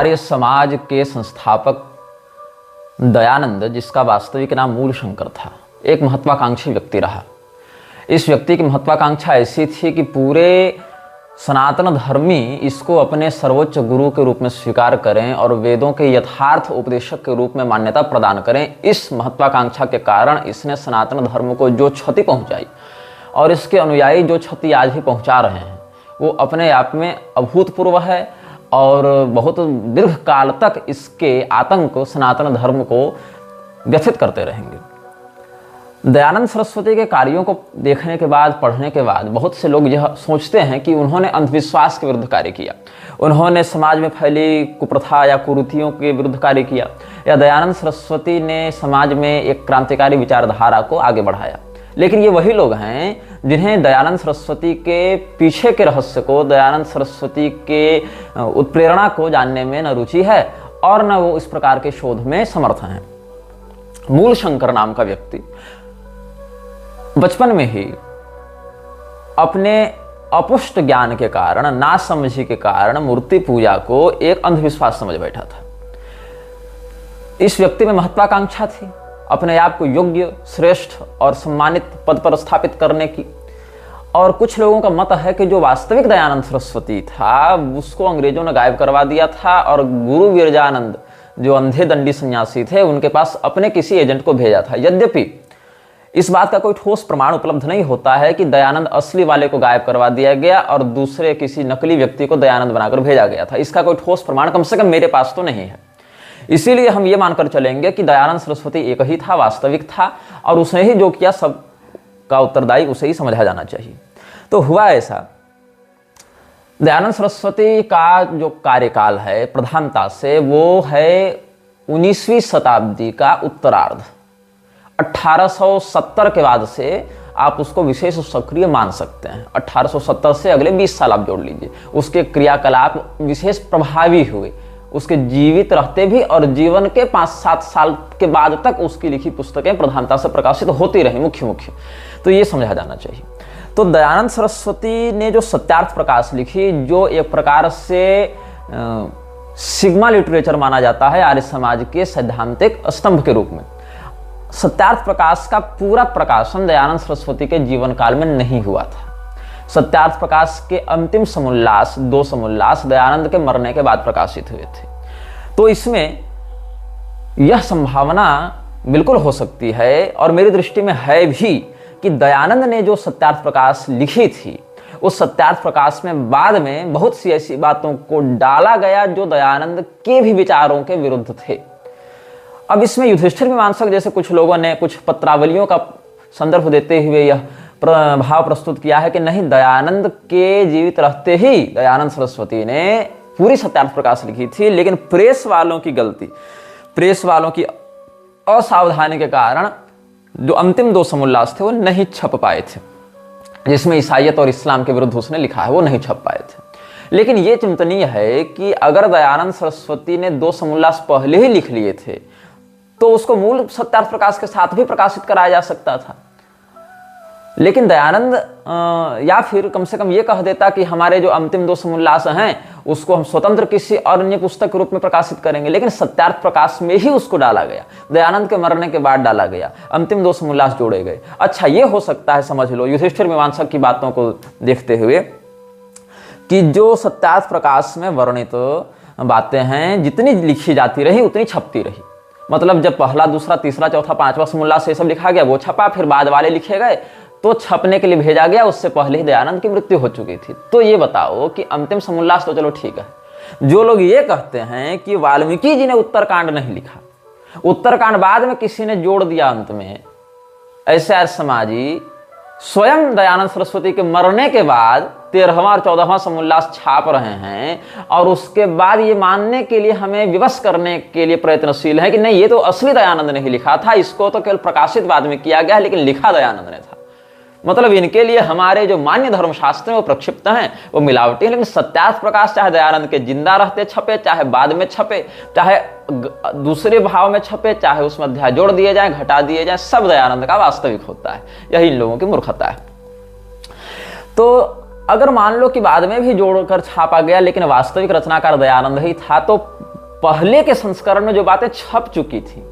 आर्य समाज के संस्थापक दयानंद, जिसका वास्तविक नाम मूलशंकर था, एक महत्वाकांक्षी व्यक्ति रहा। इस व्यक्ति की महत्वाकांक्षा ऐसी थी कि पूरे सनातन धर्मी इसको अपने सर्वोच्च गुरु के रूप में स्वीकार करें और वेदों के यथार्थ उपदेशक के रूप में मान्यता प्रदान करें। इस महत्वाकांक्षा के कारण इसने सनातन धर्म को जो क्षति पहुंचाई और इसके अनुयायी जो क्षति आज भी पहुंचा रहे हैं, वो अपने आप में अभूतपूर्व है और बहुत दीर्घ काल तक इसके आतंक सनातन धर्म को व्यथित करते रहेंगे। दयानंद सरस्वती के कार्यों को देखने के बाद, पढ़ने के बाद बहुत से लोग यह सोचते हैं कि उन्होंने अंधविश्वास के विरुद्ध कार्य किया, उन्होंने समाज में फैली कुप्रथा या कुरीतियों के विरुद्ध कार्य किया, या दयानंद सरस्वती ने समाज में एक क्रांतिकारी विचारधारा को आगे बढ़ाया। लेकिन ये वही लोग हैं जिन्हें दयानंद सरस्वती के पीछे के रहस्य को, दयानंद सरस्वती के उत्प्रेरणा को जानने में न रुचि है और न वो इस प्रकार के शोध में समर्थ हैं। मूलशंकर नाम का व्यक्ति बचपन में ही अपने अपुष्ट ज्ञान के कारण, नासमझी के कारण मूर्ति पूजा को एक अंधविश्वास समझ बैठा था। इस व्यक्ति में महत्वाकांक्षा थी अपने आप को योग्य, श्रेष्ठ और सम्मानित पद पर स्थापित करने की। और कुछ लोगों का मत है कि जो वास्तविक दयानंद सरस्वती था उसको अंग्रेजों ने गायब करवा दिया था और गुरु विरजानंद, जो अंधे दंडी सन्यासी थे, उनके पास अपने किसी एजेंट को भेजा था। यद्यपि इस बात का कोई ठोस प्रमाण उपलब्ध नहीं होता है कि दयानंद असली वाले को गायब करवा दिया गया और दूसरे किसी नकली व्यक्ति को दयानंद बनाकर भेजा गया था। इसका कोई ठोस प्रमाण कम से कम मेरे पास तो नहीं है। इसीलिए हम ये मानकर चलेंगे कि दयानंद सरस्वती एक ही था, वास्तविक था, और उसने ही जो किया सब का उत्तरदायी उसे ही समझा जाना चाहिए। तो हुआ ऐसा, दयानंद सरस्वती का जो कार्यकाल है प्रधानता से वो है 19वीं शताब्दी का उत्तरार्ध। 1870 के बाद से आप उसको विशेष सक्रिय मान सकते हैं। 1870 से अगले 20 साल आप जोड़ लीजिए, उसके क्रियाकलाप विशेष प्रभावी हुए, उसके जीवित रहते भी और जीवन के 5-7 साल के बाद तक उसकी लिखी पुस्तकें प्रधानता से प्रकाशित होती रही मुख्य। तो ये समझा जाना चाहिए। तो दयानंद सरस्वती ने जो सत्यार्थ प्रकाश लिखी, जो एक प्रकार से सिग्मा लिटरेचर माना जाता है आर्य समाज के सैद्धांतिक स्तंभ के रूप में, सत्यार्थ प्रकाश का पूरा प्रकाशन दयानंद सरस्वती के जीवन काल में नहीं हुआ था। सत्यार्थ प्रकाश के अंतिम समोल्लास, 2 समोल्लास दयानंद के मरने के बाद प्रकाशित हुए थे। तो इसमें यह संभावना बिल्कुल हो सकती है और मेरी दृष्टि में है भी कि दयानंद ने जो सत्यार्थ प्रकाश लिखी थी, उस सत्यार्थ प्रकाश में बाद में बहुत सी ऐसी बातों को डाला गया जो दयानंद के भी विचारों के विरुद्ध थे। अब इसमें युधिष्ठिर मीमांसक जैसे कुछ लोगों ने कुछ पत्रावलियों का संदर्भ देते हुए यह भाव प्रस्तुत किया है कि नहीं, दयानंद के जीवित रहते ही दयानंद सरस्वती ने पूरी सत्यार्थ प्रकाश लिखी थी, लेकिन प्रेस वालों की गलती, प्रेस वालों की असावधानी के कारण जो अंतिम 2 समोल्लास थे वो नहीं छप पाए थे, जिसमें ईसाईयत और इस्लाम के विरुद्ध उसने लिखा है, वो नहीं छप पाए थे। लेकिन ये चिंतनीय है कि अगर दयानंद सरस्वती ने 2 समोल्लास पहले ही लिख लिए थे तो उसको मूल सत्यार्थ प्रकाश के साथ भी प्रकाशित कराया जा सकता था। लेकिन दयानंद या फिर कम से कम ये कह देता कि हमारे जो अंतिम 2 समोल्लास हैं उसको हम स्वतंत्र किसी अन्य पुस्तक के रूप में प्रकाशित करेंगे, लेकिन सत्यार्थ प्रकाश में ही उसको डाला गया, दयानंद के मरने के बाद डाला गया, अंतिम 2 समोल्लास जोड़े गए। अच्छा, ये हो सकता है, समझ लो युधिष्ठिर मीमांसक की बातों को देखते हुए, कि जो सत्यार्थ प्रकाश में वर्णित बातें हैं जितनी लिखी जाती रही उतनी छपती रही। मतलब जब पहला, दूसरा, तीसरा, चौथा, 5वां समोल्लास ये सब लिखा गया, वो छपा, फिर बाद वाले लिखे गए तो छपने के लिए भेजा गया, उससे पहले ही दयानंद की मृत्यु हो चुकी थी। तो ये बताओ कि अंतिम समोल्लास तो चलो ठीक है, जो लोग ये कहते हैं कि वाल्मीकि जी ने उत्तरकांड नहीं लिखा, उत्तरकांड बाद में किसी ने जोड़ दिया अंत में, ऐसे आर्य समाजी स्वयं दयानंद सरस्वती के मरने के बाद 13वां और 14वां समोल्लास छाप रहे हैं और उसके बाद ये मानने के लिए हमें विवश करने के लिए प्रयत्नशील है कि नहीं, ये तो असली दयानंद ने ही लिखा था, इसको तो केवल प्रकाशित बाद में किया गया, लेकिन लिखा दयानंद ने था। मतलब इनके लिए हमारे जो मान्य धर्मशास्त्र हैं वो प्रक्षिप्त हैं, वो मिलावटी हैं। लेकिन सत्यार्थ प्रकाश चाहे दयानंद के जिंदा रहते छपे, चाहे बाद में छपे, चाहे दूसरे भाव में छपे, चाहे उसमें अध्याय जोड़ दिए जाए, घटा दिए जाए, सब दयानंद का वास्तविक होता है। यही इन लोगों की मूर्खता है। तो अगर मान लो कि बाद में भी जोड़कर छापा गया लेकिन वास्तविक रचनाकार दयानंद ही था, तो पहले के संस्करण में जो बातें छप चुकी थी,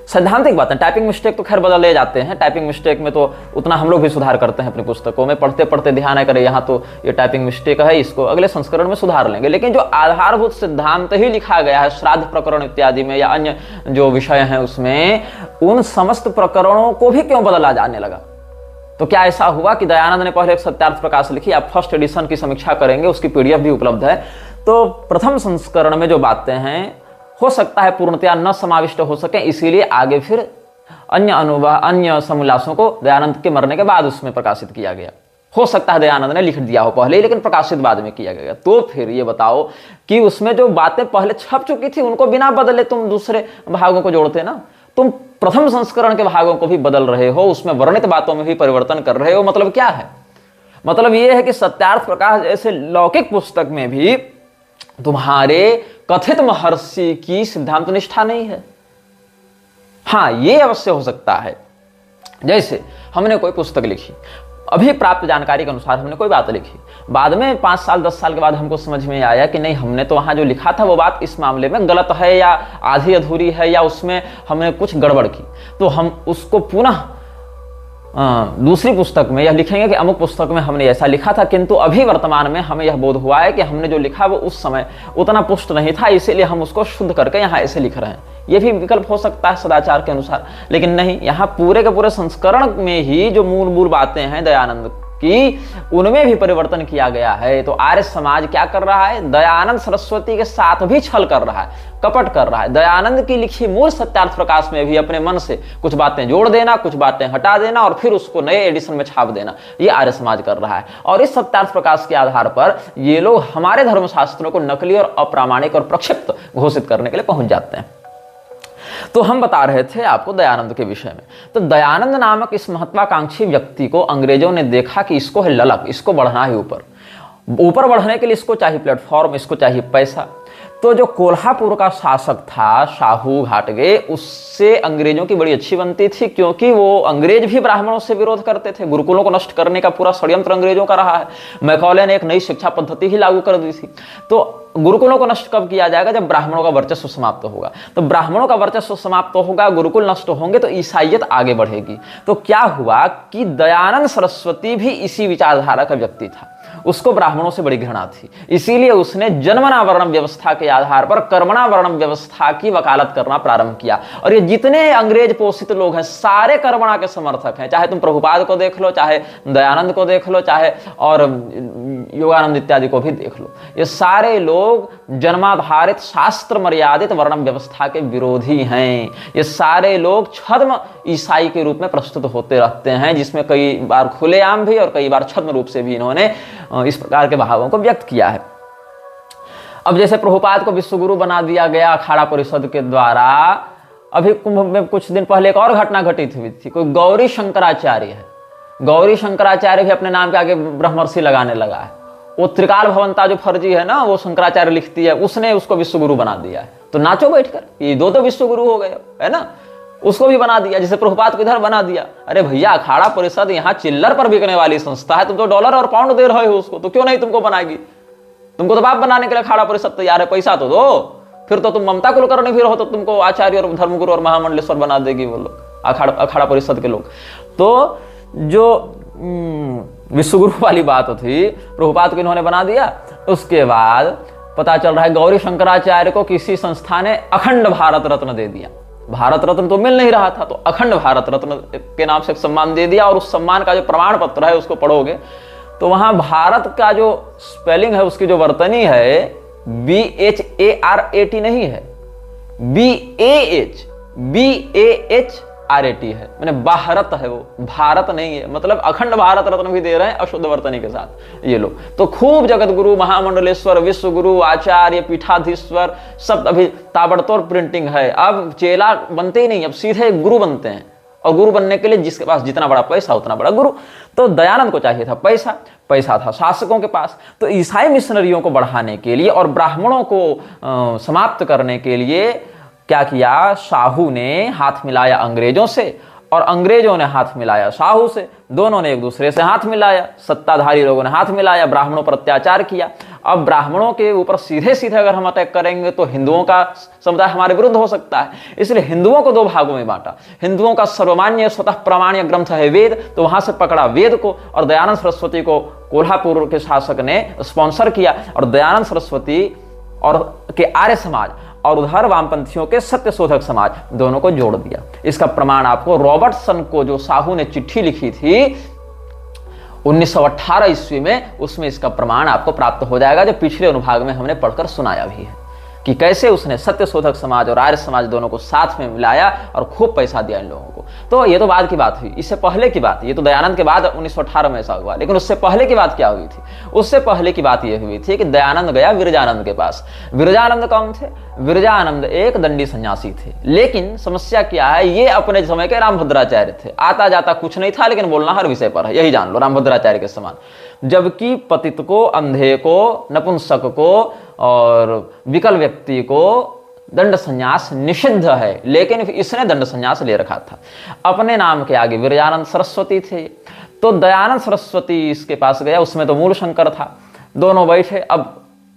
सैद्धांतिक बातें, टाइपिंग मिस्टेक तो खैर बदले जाते हैं, टाइपिंग मिस्टेक में तो उतना हम लोग भी सुधार करते हैं अपनी पुस्तकों में, पढ़ते पढ़ते ध्यान है, करें यहाँ तो ये टाइपिंग मिस्टेक है, इसको अगले संस्करण में सुधार लेंगे। लेकिन जो आधारभूत सिद्धांत ही लिखा गया है श्राद्ध प्रकरण इत्यादि में या अन्य जो विषय हैं उसमें, उन समस्त प्रकरणों को भी क्यों बदला जाने लगा? तो क्या ऐसा हुआ कि दयानंद ने पहले एक सत्यार्थ प्रकाश लिखी, आप फर्स्ट एडिशन की समीक्षा करेंगे, उसकी पीडीएफ भी उपलब्ध है, तो प्रथम संस्करण में जो बातें हैं हो सकता है पूर्णतया न समाविष्ट हो सके, इसीलिए आगे फिर अन्य अनुवाद, अन्य समोल्लासों को दयानंद के मरने के बाद उसमें प्रकाशित किया गया। हो सकता है दयानंद ने लिख दिया हो पहले, लेकिन प्रकाशित बाद में किया गया। तो फिर ये बताओ कि उसमें जो बातें पहले छप चुकी थी उनको बिना बदले तुम दूसरे भागों को जोड़ते ना, तुम प्रथम संस्करण के भागों को भी बदल रहे हो, उसमें वर्णित बातों में भी परिवर्तन कर रहे हो। मतलब क्या है? मतलब यह है कि सत्यार्थ प्रकाश जैसे लौकिक पुस्तक में भी तुम्हारे कथित महर्षि की सिद्धांत निष्ठा नहीं है। हाँ, ये अवश्य हो सकता है, जैसे हमने कोई पुस्तक लिखी, अभी प्राप्त जानकारी के अनुसार हमने कोई बात लिखी, बाद में 5 साल 10 साल के बाद हमको समझ में आया कि नहीं, हमने तो वहां जो लिखा था वो बात इस मामले में गलत है या आधी अधूरी है या उसमें हमने कुछ गड़बड़ की, तो हम उसको पुनः दूसरी पुस्तक में यह लिखेंगे कि अमुक पुस्तक में हमने ऐसा लिखा था, किंतु अभी वर्तमान में हमें यह बोध हुआ है कि हमने जो लिखा वो उस समय उतना पुष्ट नहीं था, इसीलिए हम उसको शुद्ध करके यहाँ ऐसे लिख रहे हैं। यह भी विकल्प हो सकता है सदाचार के अनुसार, लेकिन नहीं, यहाँ पूरे के पूरे संस्करण में ही जो मूल बातें हैं दयानंद की, उनमें भी परिवर्तन किया गया है। तो आर्य समाज क्या कर रहा है? दयानंद सरस्वती के साथ भी छल कर रहा है, कपट कर रहा है। दयानंद की लिखी मूल सत्यार्थ प्रकाश में भी अपने मन से कुछ बातें जोड़ देना, कुछ बातें हटा देना और फिर उसको नए एडिशन में छाप देना, ये आर्य समाज कर रहा है। और इस सत्यार्थ प्रकाश के आधार पर ये लोग हमारे धर्मशास्त्रों को नकली और अप्रामाणिक और प्रक्षिप्त घोषित करने के लिए पहुंच जाते हैं। तो हम बता रहे थे आपको दयानंद के विषय में। तो दयानंद नामक इस महत्वाकांक्षी व्यक्ति को अंग्रेजों ने देखा कि इसको है ललक, इसको बढ़ना है ऊपर बढ़ने के लिए इसको चाहिए प्लेटफॉर्म, इसको चाहिए पैसा। तो जो कोल्हापुर का शासक था शाहू घाटगे, उससे अंग्रेजों की बड़ी अच्छी बनती थी, क्योंकि वो अंग्रेज भी ब्राह्मणों से विरोध करते थे। गुरुकुलों को नष्ट करने का पूरा षड्यंत्र अंग्रेजों का रहा है। मैकॉले ने एक नई शिक्षा पद्धति ही लागू कर दी थी। तो गुरुकुलों को नष्ट कब किया जाएगा? जब ब्राह्मणों का वर्चस्व समाप्त होगा। तो ब्राह्मणों का वर्चस्व समाप्त होगा, गुरुकुल नष्ट होंगे, तो ईसाइयत आगे बढ़ेगी। तो क्या हुआ कि दयानंद सरस्वती भी इसी विचारधारा का व्यक्ति था, उसको ब्राह्मणों से बड़ी घृणा थी, इसीलिए उसने जन्मना वर्णम व्यवस्था के आधार पर कर्मणा वर्णम व्यवस्था की वकालत करना प्रारंभ किया। और ये जितने अंग्रेज पोषित लोग हैं सारे कर्मणा के समर्थक हैं, चाहे तुम प्रभुपाद को देख लो, चाहे दयानंद को देख लो, चाहे और योगानंद इत्यादि को भी देख लो, ये सारे लोग जन्माधारित शास्त्र मर्यादित वर्णम व्यवस्था के विरोधी हैं। ये सारे लोग छद्म ईसाई के रूप में प्रस्तुत होते रहते हैं, जिसमें कई बार खुलेआम भी और कई बार छद्म रूप से भी इन्होंने इस प्रकार के भावों को व्यक्त किया है। अब जैसे प्रभुपाद को विश्वगुरु बना दिया गया अखाड़ा परिषद के द्वारा, अभी कुंभ में कुछ दिन पहले एक और घटना घटित हुई थी। कोई गौरी शंकराचार्य है, गौरी शंकराचार्य भी अपने नाम के आगे ब्रह्मर्षि लगाने लगा है। वो त्रिकाल भवंता जो फर्जी है ना, वो शंकराचार्य लिखती है, उसने उसको विश्वगुरु बना दिया है। तो नाचो बैठकर, ये दो विश्वगुरु हो गए, है ना। उसको भी बना दिया, जैसे प्रभुपाद को इधर बना दिया। अरे भैया, अखाड़ा परिषद यहाँ चिल्लर पर बिकने वाली संस्था है, तुम तो डॉलर और पाउंड दे रहे हो उसको, तो क्यों नहीं तुमको बनाएगी? तुमको तो बाप बनाने के लिए अखाड़ा परिषद तैयार है, पैसा तो दो। फिर तो तुम ममता कुलकर्णी भी रहो तो तुमको आचार्य और धर्मगुरु और महामंडलेश्वर बना देगी वो लोग, अखाड़ा परिषद के लोग। तो जो विश्वगुरु वाली बात थी, प्रभुपाद को इन्होंने बना दिया। उसके बाद पता चल रहा है गौरी शंकराचार्य को किसी संस्था ने अखंड भारत रत्न दे दिया। भारत रत्न तो मिल नहीं रहा था, तो अखंड भारत रत्न के नाम से एक सम्मान दे दिया। और उस सम्मान का जो प्रमाण पत्र है उसको पढ़ोगे तो वहां भारत का जो स्पेलिंग है, उसकी जो वर्तनी है, BHARAT नहीं है, BAHRAT है, मैंने भारत है, वो भारत नहीं है। मतलब अखंड भारत रत्न भी दे रहे हैं अशुद्ध वर्तनी के साथ ये लोग। तो खूब जगत गुरु, महामंडलेश्वर, विश्वगुरु, आचार्य, पीठाधीश्वर, सब अभी ताबड़तोड़ प्रिंटिंग है। अब चेला बनते ही नहीं, अब सीधे गुरु बनते हैं। और गुरु बनने के लिए जिसके पास जितना बड़ा पैसा उतना बड़ा गुरु। तो दयानंद को चाहिए था पैसा, पैसा था शासकों के पास। तो ईसाई मिशनरियों को बढ़ाने के लिए और ब्राह्मणों को समाप्त करने के लिए क्या किया? शाहू ने हाथ मिलाया अंग्रेजों से और अंग्रेजों ने हाथ मिलाया साहू से, दोनों ने एक दूसरे से हाथ मिलाया, सत्ताधारी लोगों ने हाथ मिलाया, ब्राह्मणों पर अत्याचार किया। अब ब्राह्मणों के ऊपर सीधे सीधे अगर हम अटैक करेंगे तो हिंदुओं का समुदाय हमारे विरुद्ध हो सकता है, इसलिए हिंदुओं को दो भागों में बांटा। हिंदुओं का सर्वमान्य स्वतः प्रमाण्य ग्रंथ है वेद, तो वहां से पकड़ा वेद को, और दयानंद सरस्वती को कोल्हापुर के शासक ने स्पॉन्सर किया, और दयानंद सरस्वती और के आर्य समाज और उधर वामपंथियों के सत्यशोधक समाज दोनों को जोड़ दिया। इसका प्रमाण आपको रॉबर्टसन को जो साहू ने चिट्ठी लिखी थी 1918 ईस्वी में, उसमें इसका प्रमाण आपको प्राप्त हो जाएगा, जो पिछले अनुभाग में हमने पढ़कर सुनाया भी है कि कैसे उसने सत्यशोधक समाज और आर्य समाज दोनों को साथ में मिलाया और खूब पैसा दिया इन लोगों को। तो ये तो बाद की बात हुई, इससे पहले की बात, ये तो दयानंद के बाद 1918 में ऐसा हुआ, लेकिन उससे पहले की बात क्या हुई थी? उससे पहले की बात यह हुई थी कि दयानंद गया विरजानंद के पास। विरजानंद कौन थे? विरजानंद एक दंडी सन्यासी थे, लेकिन समस्या क्या है, ये अपने समय के रामभद्राचार्य थे। आता जाता कुछ नहीं था, लेकिन बोलना हर विषय पर है, यही जान लो, रामभद्राचार्य के समान। जबकि पतित को, अंधे को, नपुंसक को और विकल व्यक्ति को दंड संन्यास निषिद्ध है, लेकिन इसने दंड संन्यास ले रखा था। अपने नाम के आगे विरजानंद सरस्वती थे, तो दयानंद सरस्वती इसके पास गया, उसमें तो मूल शंकर था। दोनों बैठे। अब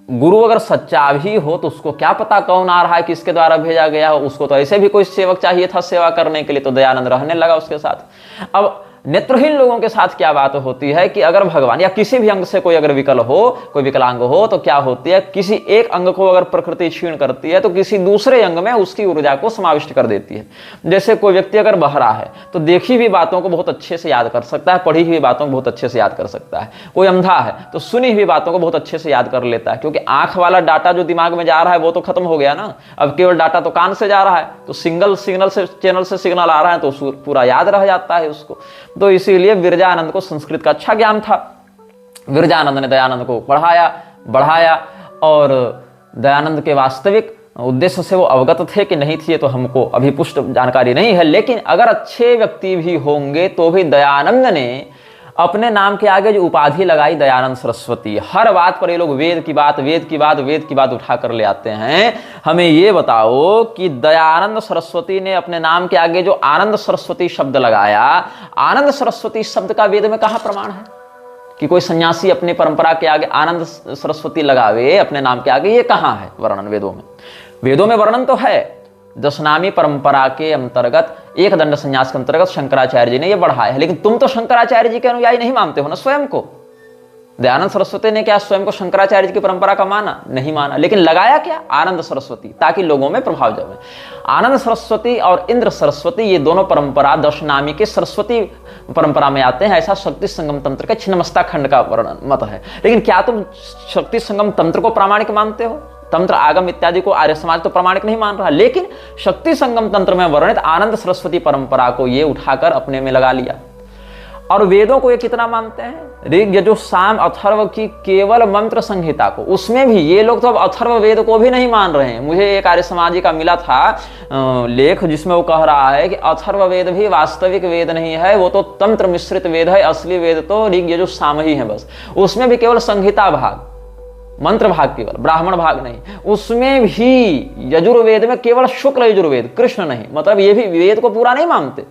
गुरु अगर सच्चा भी हो तो उसको क्या पता कौन आ रहा है, किसके द्वारा भेजा गया हो, उसको तो ऐसे भी कोई सेवक चाहिए था सेवा करने के लिए, तो दयानंद रहने लगा उसके साथ। अब नेत्रहीन लोगों के साथ क्या बात होती है कि अगर भगवान या किसी भी अंग से कोई अगर विकल हो, कोई विकलांग हो, तो क्या होती है, किसी एक अंग को अगर प्रकृति क्षीण करती है तो किसी दूसरे अंग में उसकी ऊर्जा को समाविष्ट कर देती है। जैसे कोई व्यक्ति अगर बहरा है तो देखी हुई बातों को बहुत अच्छे से याद कर सकता है, पढ़ी हुई बातों को बहुत अच्छे से याद कर सकता है। कोई अंधा है तो सुनी हुई बातों को बहुत अच्छे से याद कर लेता है, क्योंकि आंख वाला डाटा जो दिमाग में जा रहा है वो तो खत्म हो गया ना, अब केवल डाटा तो कान से जा रहा है, तो सिंगल सिग्नल से चैनल से सिग्नल आ रहा है तो पूरा याद रह जाता है उसको। तो इसीलिए विरजानंद को संस्कृत का अच्छा ज्ञान था। विरजानंद ने दयानंद को पढ़ाया बढ़ाया, और दयानंद के वास्तविक उद्देश्य से वो अवगत थे कि नहीं थे तो हमको अभी पुष्ट जानकारी नहीं है, लेकिन अगर अच्छे व्यक्ति भी होंगे तो भी दयानंद ने अपने नाम के आगे जो उपाधि लगाई दयानंद सरस्वती। हर बात पर ये लोग वेद की बात उठा कर ले आते हैं। हमें ये बताओ कि दयानंद सरस्वती ने अपने नाम के आगे जो आनंद सरस्वती शब्द लगाया, आनंद सरस्वती शब्द का वेद में कहाँ प्रमाण है कि कोई सन्यासी अपनी परंपरा के आगे आनंद सरस्वती लगावे अपने नाम के आगे? ये कहाँ है वर्णन वेदों में? वेदों में वर्णन तो है, दशनामी परंपरा के अंतर्गत एक दंड संन्यास के अंतर्गत शंकराचार्य जी ने यह बढ़ाया है, लेकिन तुम तो शंकराचार्य जी के अनुयायी नहीं मानते हो ना स्वयं को। दयानंद सरस्वती ने क्या स्वयं को शंकराचार्य जी की परंपरा का माना? नहीं माना, लेकिन लगाया क्या? आनंद सरस्वती, ताकि लोगों में प्रभाव जमे। आनंद सरस्वती और इंद्र सरस्वती ये दोनों परंपरा दशनामी के सरस्वती परंपरा में आते हैं, ऐसा शक्ति संगम तंत्र के छिन्नमस्ता खंड का वर्णन मत है। लेकिन क्या तुम शक्ति संगम तंत्र को प्रामाणिक मानते हो? तंत्र आगम इत्यादि को आर्य समाज तो प्रामाणिक नहीं मान रहा, लेकिन शक्ति संगम तंत्र में वर्णित आनंद सरस्वती परंपरा को ये उठाकर अपने में लगा लिया। और वेदों को ये कितना मानते हैं? ऋग यजुः साम अथर्व की केवल मंत्र संहिता को, उसमें भी ये लोग तो अब अथर्व वेद को भी नहीं मान रहे हैं। मुझे एक आर्य समाजी का मिला था लेख, जिसमें वो कह रहा है कि अथर्व वेद भी वास्तविक वेद नहीं है, वो तो तंत्र मिश्रित वेद है, असली वेद तो ऋग यजुः साम ही है बस। उसमें भी केवल संहिता भाग, मंत्र भाग केवल, ब्राह्मण भाग नहीं। उसमें भी यजुर्वेद में केवल शुक्ल यजुर्वेद, कृष्ण नहीं, मतलब ये भी वेद को पूरा नहीं मानते।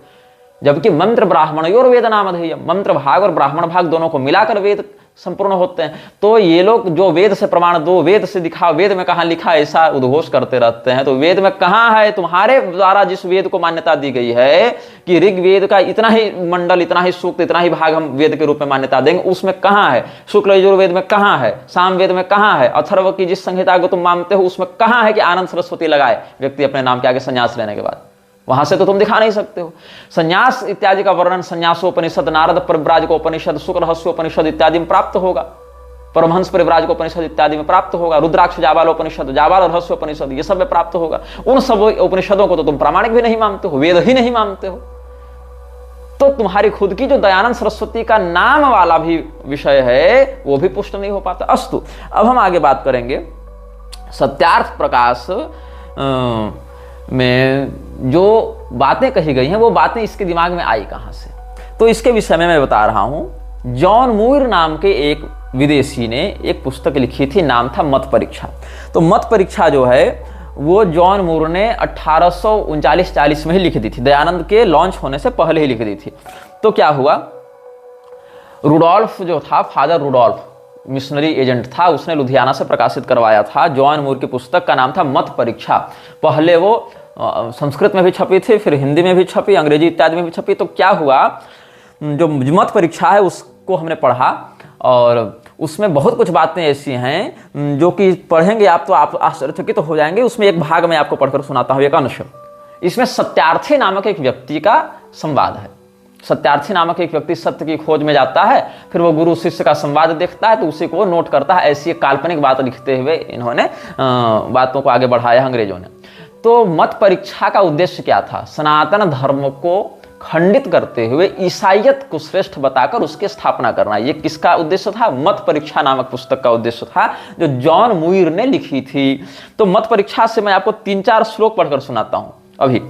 जबकि मंत्र ब्राह्मणयोर वेद नामधेयम्, मंत्र भाग और ब्राह्मण भाग दोनों को मिलाकर वेद संपूर्ण होते हैं। तो ये लोग जो वेद से प्रमाण दो, वेद से दिखाओ, वेद में कहाँ लिखा, ऐसा उद्घोष करते रहते हैं। तो वेद में कहाँ है? तुम्हारे द्वारा जिस वेद को मान्यता दी गई है कि ऋग्वेद का इतना ही मंडल, इतना ही सूक्त, इतना ही भाग हम वेद के रूप में मान्यता देंगे, उसमें कहाँ है? शुक्ल यजुर्वेद में कहाँ है? सामवेद में कहाँ है? अथर्व की जिस संहिता को तुम मानते हो उसमें कहाँ है कि आनंद सरस्वती लगाए व्यक्ति अपने नाम के आगे संन्यास लेने के बाद? वहां से तो तुम दिखा नहीं सकते हो। संन्यास इत्यादि का वर्णन संन्यासोपनिषद, नारद परिव्राजकोपनिषद, शुक्रहस्योपनिषद इत्यादि में प्राप्त होगा, परमहंस परिव्राजकोपनिषद इत्यादि में प्राप्त होगा, रुद्राक्ष जाबालोपनिषद, जाबाल रहस्योपनिषद, ये सब में प्राप्त होगा। उन सब उपनिषदों को तो तुम प्रामाणिक भी नहीं मानते हो, वेद ही नहीं मानते हो। तो तुम्हारी खुद की जो दयानंद सरस्वती का नाम वाला भी विषय है वो भी पुष्ट नहीं हो पाता। अस्तु, अब हम आगे बात करेंगे सत्यार्थ प्रकाश में जो बातें कही गई हैं, वो बातें इसके दिमाग में आई कहां से। तो इसके विषय में मैं बता रहा हूं। जॉन मूर नाम के एक विदेशी ने एक पुस्तक लिखी थी, नाम था मत परीक्षा। तो मत परीक्षा जो है वो जॉन मूर ने 1839-40 में ही लिख दी थी, दयानंद के लॉन्च होने से पहले ही लिख दी थी। तो क्या हुआ, रुडोल्फ जो था, फादर रुडोल्फ मिशनरी एजेंट था, उसने लुधियाना से प्रकाशित करवाया था। जॉन मूर की पुस्तक का नाम था मत परीक्षा। पहले वो संस्कृत में भी छपी थी, फिर हिंदी में भी छपी, अंग्रेजी इत्यादि में भी छपी। तो क्या हुआ, जो मत परीक्षा है उसको हमने पढ़ा और उसमें बहुत कुछ बातें ऐसी हैं जो कि पढ़ेंगे आप तो आप आश्चर्यचकित तो हो जाएंगे। उसमें एक भाग मैं आपको पढ़कर सुनाता हूँ, एक अंश। इसमें सत्यार्थी नामक एक व्यक्ति का संवाद है। सत्यार्थी नामक एक व्यक्ति सत्य की खोज में जाता है, फिर वो गुरु शिष्य का संवाद देखता है तो उसी को नोट करता है। ऐसी एक काल्पनिक बात लिखते हुए इन्होंने बातों को आगे बढ़ाया अंग्रेजों ने। तो मत परीक्षा का उद्देश्य क्या था, सनातन धर्म को खंडित करते हुए ईसाइयत को श्रेष्ठ बताकर उसकी स्थापना करना। ये किसका उद्देश्य था, मत परीक्षा नामक पुस्तक का उद्देश्य था, जो जॉन मुइर ने लिखी थी। तो मत परीक्षा से मैं आपको 3-4 श्लोक पढ़कर सुनाता हूं अभी।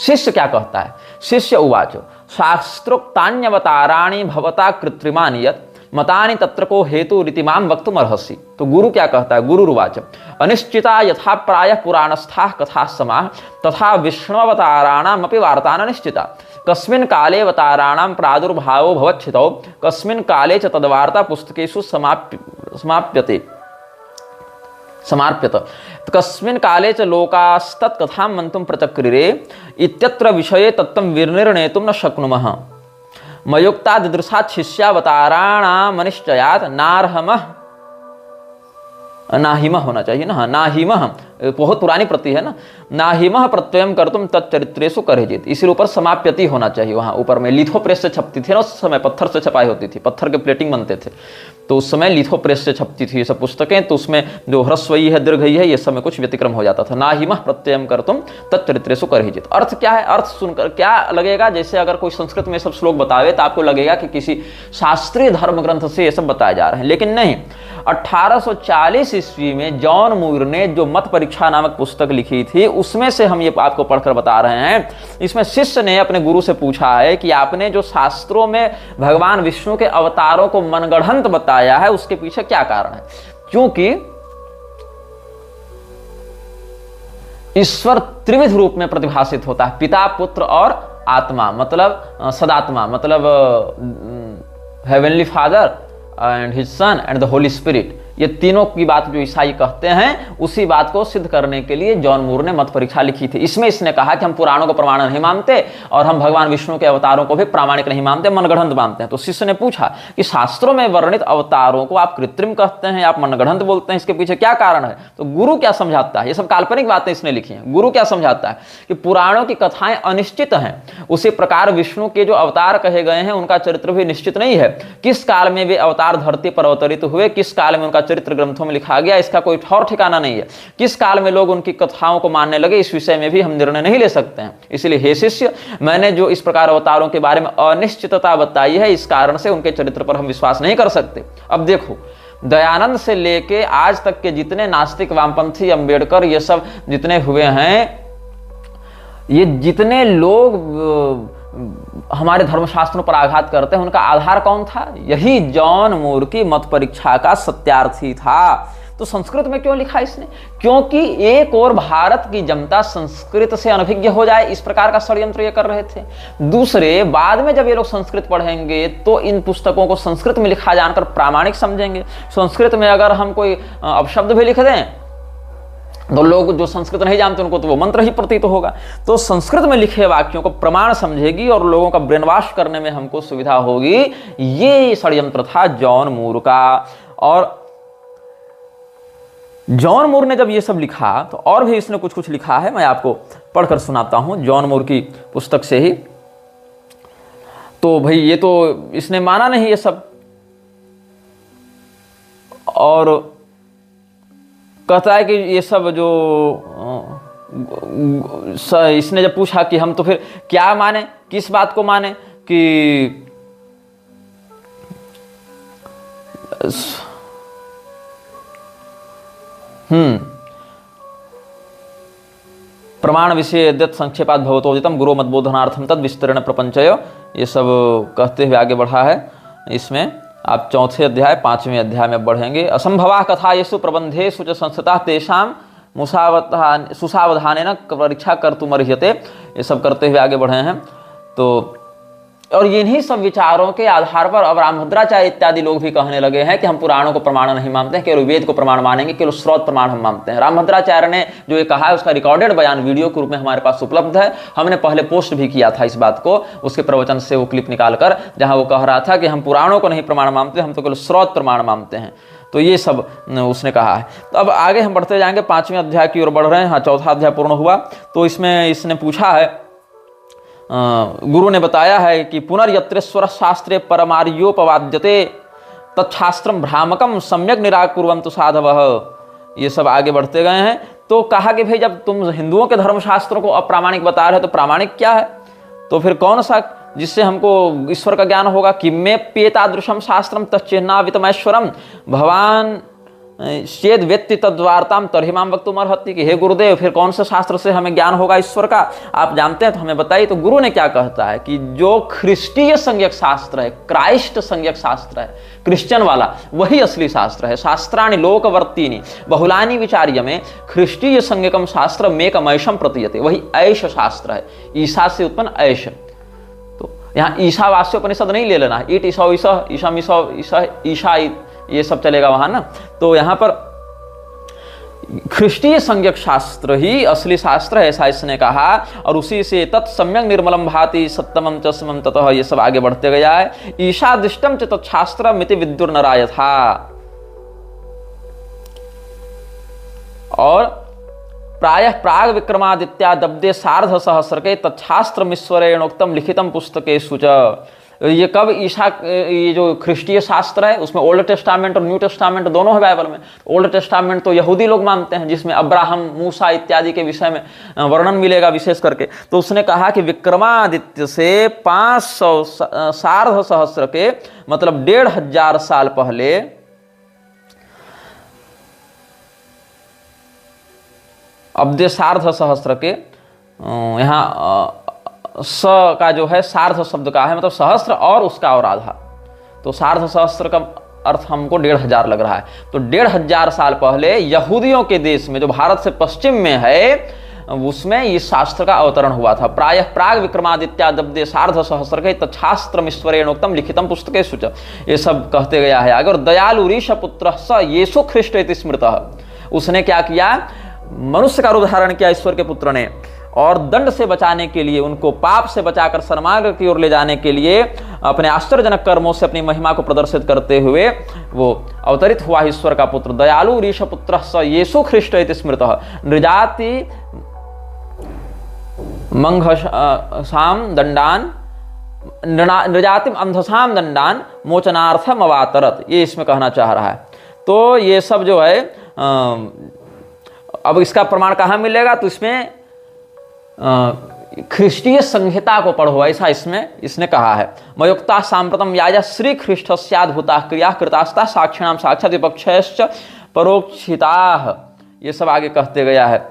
शिष्य क्या कहता है, शिष्य उवाच शास्त्रोक्तान्यवताराणि भवता कृत्रिमानि यत् मतानि तत्र को हेतु रीतिमाम वक्तुम अर्हसि। तो गुरु क्या कहता है, गुरु रुवाच अनिश्चिता यथा प्रायः पुराणस्थाः कथा समाः तथा विष्णुअवताराणाम् अपि वार्ता अनिश्चिता। कस्मिन् काले अवताराणां प्रादुर्भावो भवच्छितौ कस्मिन् काले च तद्वार्ता पुस्तकेषु समार्प्यत कस्मिन् काले च लोकास्तत्कथां मंतुं प्रचक्रिरे इत्यत्र विषये तत्त्वं विनिर्णेतुं न शक्नुमः। मयोक्ता दिदृशात् शिष्यावताराणामनिश्चयात् नाहिमः होना चाहिए ना, नाहिमः बहुत पुरानी प्रति है ना, नाहिमः प्रत्ययम कर्तुम तच्चरित्रेषु करेजित। इसी ऊपर समाप्यति होना चाहिए। वहां ऊपर में लिथो प्रेस से छपती थी ना, उस समय पत्थर से छपाई होती थी, पत्थर के प्लेटिंग बनते थे, तो उस समय लिथो प्रेस से छपती थी ये सब पुस्तकें। तो उसमें जो ह्रस्वई है, दीर्घई है, ये सब में कुछ व्यतिक्रम हो जाता था। नाहिमः प्रत्ययम कर्तुम तच्चरित्रेषु करेजित। अर्थ क्या है, अर्थ सुनकर क्या लगेगा, जैसे अगर कोई संस्कृत में सब श्लोक बतावे तो आपको लगेगा कि किसी शास्त्रीय धर्म ग्रंथ से ये सब बताए जा रहे हैं, लेकिन नहीं। 1840 ईस्वी में जॉन मुइर ने जो मत परीक्षा नामक पुस्तक लिखी थी, उसमें से हम ये आपको पढ़कर बता रहे हैं। इसमें शिष्य ने अपने गुरु से पूछा है कि आपने जो शास्त्रों में भगवान विष्णु के अवतारों को मनगढ़ंत बताया है, उसके पीछे क्या कारण है। क्योंकि ईश्वर त्रिविध रूप में प्रतिभाषित होता है, पिता, पुत्र और आत्मा, मतलब सदात्मा, मतलब heavenly father and his son and the Holi spirit. ये तीनों की बात जो ईसाई कहते हैं, उसी बात को सिद्ध करने के लिए जॉन मूर ने मत परीक्षा लिखी थी। इसमें इसने कहा कि हम पुराणों को प्रमाण नहीं मानते और हम भगवान विष्णु के अवतारों को भी प्रामाणिक नहीं मानते, मनगढ़ंत मानते हैं। तो शिष्य ने पूछा कि शास्त्रों में वर्णित अवतारों को आप कृत्रिम कहते हैं, आप मनगढ़ंत बोलते हैं, इसके पीछे क्या कारण है। तो गुरु क्या समझाता है, ये सब काल्पनिक बातें इसने लिखी हैं। गुरु क्या समझाता है कि पुराणों की कथाएं अनिश्चित हैं, उसी प्रकार विष्णु के जो अवतार कहे गए हैं उनका चरित्र भी निश्चित नहीं है। किस काल में वे अवतार धरती पर अवतरित हुए, किस काल में उनका चरित्र ग्रंथों में लिखा गया, इसका कोई ठौर ठिकाना नहीं है। किस काल में लोग उनकी कथाओं को मानने लगे, इस विषय में भी हम निर्णय नहीं ले सकते हैं। इसलिए हे शिष्य, मैंने जो इस प्रकार अवतारों के बारे में अनिश्चितता बताई है, इस कारण से उनके चरित्र पर हम विश्वास नहीं कर सकते। अब देखो, दयानंद से लेके आज तक के जितने नास्तिक, वामपंथी, अंबेडकर, ये सब जितने हुए हैं, ये जितने लोग हमारे धर्मशास्त्रों पर आघात करते हैं, उनका आधार कौन था, यही जॉन मूर की मत परीक्षा का सत्यार्थी था। तो संस्कृत में क्यों लिखा इसने, क्योंकि एक और भारत की जनता संस्कृत से अनभिज्ञ हो जाए, इस प्रकार का षड्यंत्र ये कर रहे थे। दूसरे, बाद में जब ये लोग संस्कृत पढ़ेंगे तो इन पुस्तकों को संस्कृत में लिखा जानकर प्रामाणिक समझेंगे। संस्कृत में अगर हम कोई अपशब्द भी लिख दें तो लोग जो संस्कृत नहीं जानते उनको तो वो मंत्र ही प्रतीत होगा। तो संस्कृत में लिखे वाक्यों को प्रमाण समझेगी और लोगों का ब्रेन वॉश करने में हमको सुविधा होगी। ये षड्यंत्र था जॉन मूर का। और जॉन मूर ने जब ये सब लिखा तो और भी इसने कुछ कुछ लिखा है, मैं आपको पढ़कर सुनाता हूं जॉन मूर की पुस्तक से ही। तो भाई ये तो इसने माना नहीं ये सब, और कहता है कि ये सब जो इसने जब पूछा कि हम तो फिर क्या माने, किस बात को माने, कि प्रमाण विषय यद्यत् संक्षेपात् भवतोदितम गुरो मद्बोधनार्थम तद विस्तरण प्रपंचय, ये सब कहते हुए आगे बढ़ा है। इसमें आप 4 अध्याय 5वें अध्याय में बढ़ेंगे। असंभवा कथा येषु प्रबंधेषु च संस्थिता तेषां सुसावधानेन परीक्षा कर्तुमर्हते, ये सब करते हुए आगे बढ़े हैं। तो और इन्हीं सब विचारों के आधार पर अब रामभद्राचार्य इत्यादि लोग भी कहने लगे हैं कि हम पुराणों को प्रमाण नहीं मानते हैं, केवल वेद को प्रमाण मानेंगे, केवल स्रोत प्रमाण हम मानते हैं। रामभद्राचार्य ने जो ये कहा है उसका रिकॉर्डेड बयान वीडियो के रूप में हमारे पास उपलब्ध है। हमने पहले पोस्ट भी किया था इस बात को, उसके प्रवचन से वो क्लिप निकालकर, जहां वो कह रहा था कि हम पुराणों को नहीं प्रमाण मानते, हम तो केवल स्रोत प्रमाण मानते हैं। तो ये सब उसने कहा है। तो अब आगे हम बढ़ते जाएंगे, 5वें अध्याय की ओर बढ़ रहे हैं। हाँ, 4था अध्याय पूर्ण हुआ। तो इसमें इसने पूछा है, गुरु ने बताया है कि पुनर्यत्रेश्वर शास्त्रे परमार्योपवाद्यते तत्शास्त्रम भ्रामकम सम्यक निराकुर्वन्तु साधवः। ये सब आगे बढ़ते गए हैं। तो कहा कि भाई जब तुम हिंदुओं के धर्मशास्त्रों को अप्रामाणिक बता रहे हो तो प्रामाणिक क्या है? तो फिर कौन सा जिससे हमको ईश्वर का ज्ञान होगा? कि मे पेतादृशम शास्त्रम तच्चिन्नावितमैश्वरम भगवान चेद व्यक्ति तद्वार्ताम तर्हिमाम वक्तुम अर्हति। कि हे गुरुदेव, फिर कौन से शास्त्र से हमें ज्ञान होगा ईश्वर का? आप जानते हैं तो हमें बताइए। तो गुरु ने क्या कहता है कि जो ख्रिस्टीय संज्ञक शास्त्र है, क्राइस्ट संज्ञक शास्त्र है, क्रिश्चियन वाला, वही असली शास्त्र है। शास्त्राणि लोकवर्तीनि बहुलानि विचार्य में ख्रिस्टीय संज्ञकम शास्त्र मेकमैशम प्रतीयते, वही ऐश शास्त्र है, ईसा से उत्पन्न ऐश। तो यहाँ ईशावास्योपनिषद नहीं ले लेना, ईट ईसा ईसा ईशा मिसा ईसा ईशा ये सब चलेगा वहां ना। तो यहां पर ख्रिस्टीय संज्ञक शास्त्र ही असली शास्त्र है, ऐसा इसने कहा। और उसी से तत्सम्यक निर्मलम भाति सत्तमम च समम ततः, ये सब आगे बढ़ते गया है। ईशादिष्टम च तत्शास्त्र मिति विदुर्नराय था। और प्रायः प्राग विक्रमादित्या दब्दे सार्ध सहस्रके तत्शास्त्रमीश्वरेणोक्तम लिखितम पुस्तकेषु च। ये कब ईशा, ये जो ख्रिस्टीय शास्त्र है उसमें ओल्ड टेस्टामेंट और न्यू टेस्टामेंट दोनों है बाइबल में। ओल्ड टेस्टामेंट तो यहूदी लोग मानते हैं, जिसमें अब्राहम, मूसा इत्यादि के विषय में वर्णन मिलेगा विशेष करके। तो उसने कहा कि विक्रमादित्य से 500 सार्ध सहस्र के मतलब 1500 साल पहले अब्दे सार्ध सहस्र के, यहाँ स का जो है सार्ध शब्द का है, मतलब सहस्त्र और उसका और आधा। तो सार्ध सहस्त्र का अर्थ हमको 1500 लग रहा है। तो 1500 साल पहले यहूदियों के देश में, जो भारत से पश्चिम में है, उसमें इस शास्त्र का अवतरण हुआ था। प्रायः प्राग विक्रमादित्या दब्दे सार्ध सहस्र के तच्छास्त्रमीश्वरेणोक्तम लिखितम पुस्तकेषु च, ये सब कहते गया है आगे। और दयालु ऋष पुत्र स येशु ख्रिस्ट इति स्मृतः, उसने क्या किया? मनुष्य का रूप धारण किया ईश्वर के पुत्र ने, और दंड से बचाने के लिए, उनको पाप से बचाकर सन्मार्ग की ओर ले जाने के लिए अपने आश्चर्यजनक कर्मों से अपनी महिमा को प्रदर्शित करते हुए वो अवतरित हुआ ईश्वर का पुत्र। दयालु ऋष पुत्र स येशु ख्रिस्ट इति स्मृतः नृजाति मंघसाम दंडान नृजातिम अंधसाम दंडान मोचनार्थम अवातरत, ये इसमें कहना चाह रहा है। तो ये सब जो है अब इसका प्रमाण कहाँ मिलेगा? तो इसमें ख्रिस्टीय संहिता को पढ़ो, ऐसा इसमें इसने कहा है। मयुक्ता सांप्रतम याजा श्री ख्रिस्टस्याद्भुता क्रिया कृतास्ता साक्षिणाम साक्षात विपक्षश्च परोक्षिताः, ये सब आगे कहते गया है।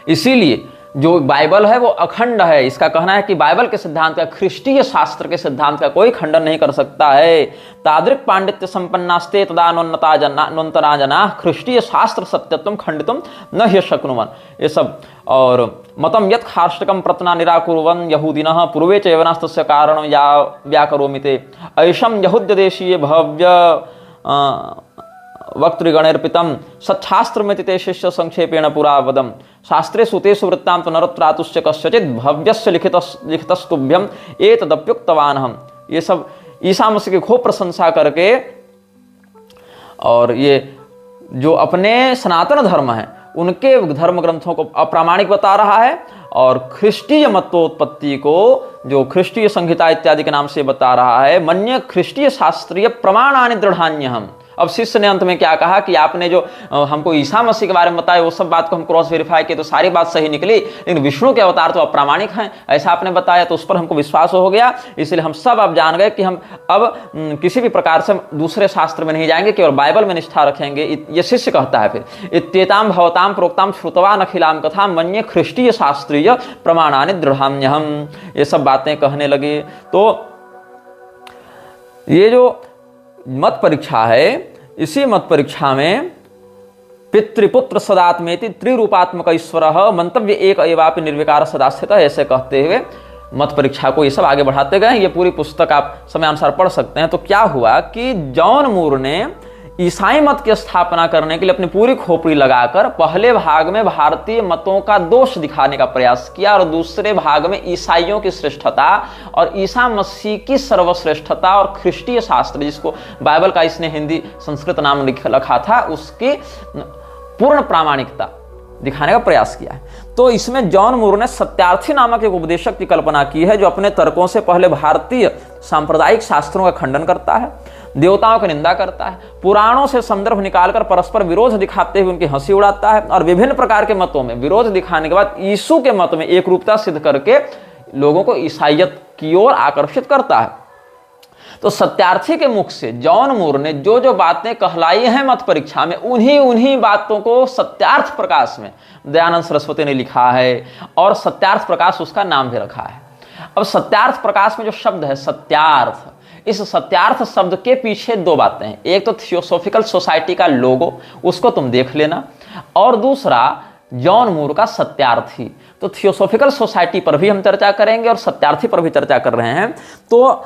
इसीलिए जो बाइबल है वो अखंड है। इसका कहना है कि बाइबल के सिद्धांत का, ख्रिस्टीय शास्त्र के सिद्धांत का कोई खंडन नहीं कर सकता है। तादृक पांडित्य संपन्नास्ते तदानोन्नता जना ख्रिस्टीय शास्त्र सत्यत्वम खंडितुम न ह्य शक्नुवन, ये सब। और मतम यत् खाष्टकम प्रतना निराकुर्वन् यहूदिनः पूर्वे च यवनास्तस्य कारणं या व्याकरोमिते ऐशं यहूद्य देशीय भव्य वक्तृगणैर्पितम् सच्छास्त्रमिति ते शिष्य संक्षेपेण पुरा वदम् शास्त्रेषु तेषु वृत्तान्तो नरत्रातुश्च कस्यचित् भव्यस्य लिखितस्तुभ्यम् एतदप्युक्तवानहम्। ये सब ईसा मसीह की खूब प्रशंसा करके, और ये जो अपने सनातन धर्म है उनके धर्म ग्रंथों को अप्रामाणिक बता रहा है, और ख्रिस्टीय मतोत्पत्ति को जो ख्रिस्टीय संहिता इत्यादि के नाम से बता रहा है। मन्य ख्रिस्टीय शास्त्रीय प्रमाणानि दृढ़ान्यहम्। अब शिष्य ने अंत में क्या कहा कि आपने जो हमको ईसा मसीह के बारे में बताया वो सब बात को हम क्रॉस वेरीफाई किए तो सारी बात सही निकली, लेकिन विष्णु के अवतार तो अप्रामाणिक हैं, ऐसा आपने बताया, तो उस पर हमको विश्वास हो गया। इसलिए हम सब अब जान गए कि हम अब किसी भी प्रकार से दूसरे शास्त्र में नहीं जाएंगे, केवल बाइबल में निष्ठा रखेंगे। ये शिष्य कहता है फिर इत्येताम भवताम प्रोक्ताम श्रुतवान अखिलाम कथा मन्ये ख्रिस्टीय शास्त्रीय प्रमाणानि दृढ़ान्यहम्, ये सब बातें कहने लगे। तो ये जो मत परीक्षा है, इसी मत परीक्षा में पितृपुत्र सदात्मेति त्रिरूपात्मक ईश्वर मंतव्य एक एवापि निर्विकार सदास्थित, ऐसे कहते हुए मत परीक्षा को ये सब आगे बढ़ाते गए। ये पूरी पुस्तक आप समयानुसार पढ़ सकते हैं। तो क्या हुआ कि जॉन मूर ने ईसाई मत की स्थापना करने के लिए अपनी पूरी खोपड़ी लगाकर पहले भाग में भारतीय मतों का दोष दिखाने का प्रयास किया और दूसरे भाग में ईसाइयों की श्रेष्ठता और ईसा मसीह की सर्वश्रेष्ठता और ख्रिस्टीय शास्त्र, जिसको बाइबल का इसने हिंदी संस्कृत नाम रखा था, उसकी पूर्ण प्रामाणिकता दिखाने का प्रयास किया है। तो इसमें जॉन मूर ने सत्यार्थी नामक एक उपदेशक की कल्पना की है, जो अपने तर्कों से पहले भारतीय सांप्रदायिक शास्त्रों का खंडन करता है, देवताओं की निंदा करता है, पुराणों से संदर्भ निकालकर परस्पर विरोध दिखाते हुए उनकी हंसी उड़ाता है और विभिन्न प्रकार के मतों में विरोध दिखाने के बाद यीशु के मत में एक रूपता सिद्ध करके लोगों को ईसाइयत की ओर आकर्षित करता है। तो सत्यार्थी के मुख से जॉन मूर ने जो जो बातें कहलाई हैं मत परीक्षा में, उन्हीं बातों को सत्यार्थ प्रकाश में दयानंद सरस्वती ने लिखा है और सत्यार्थ प्रकाश उसका नाम भी रखा है। अब सत्यार्थ प्रकाश में जो शब्द है सत्यार्थ, इस सत्यार्थ शब्द के पीछे दो बातें हैं। एक तो थियोसॉफिकल सोसाइटी का लोगो, उसको तुम देख लेना, और दूसरा जॉन मूर का सत्यार्थी। तो थियोसॉफिकल सोसाइटी पर भी हम चर्चा करेंगे और सत्यार्थी पर भी चर्चा कर रहे हैं। तो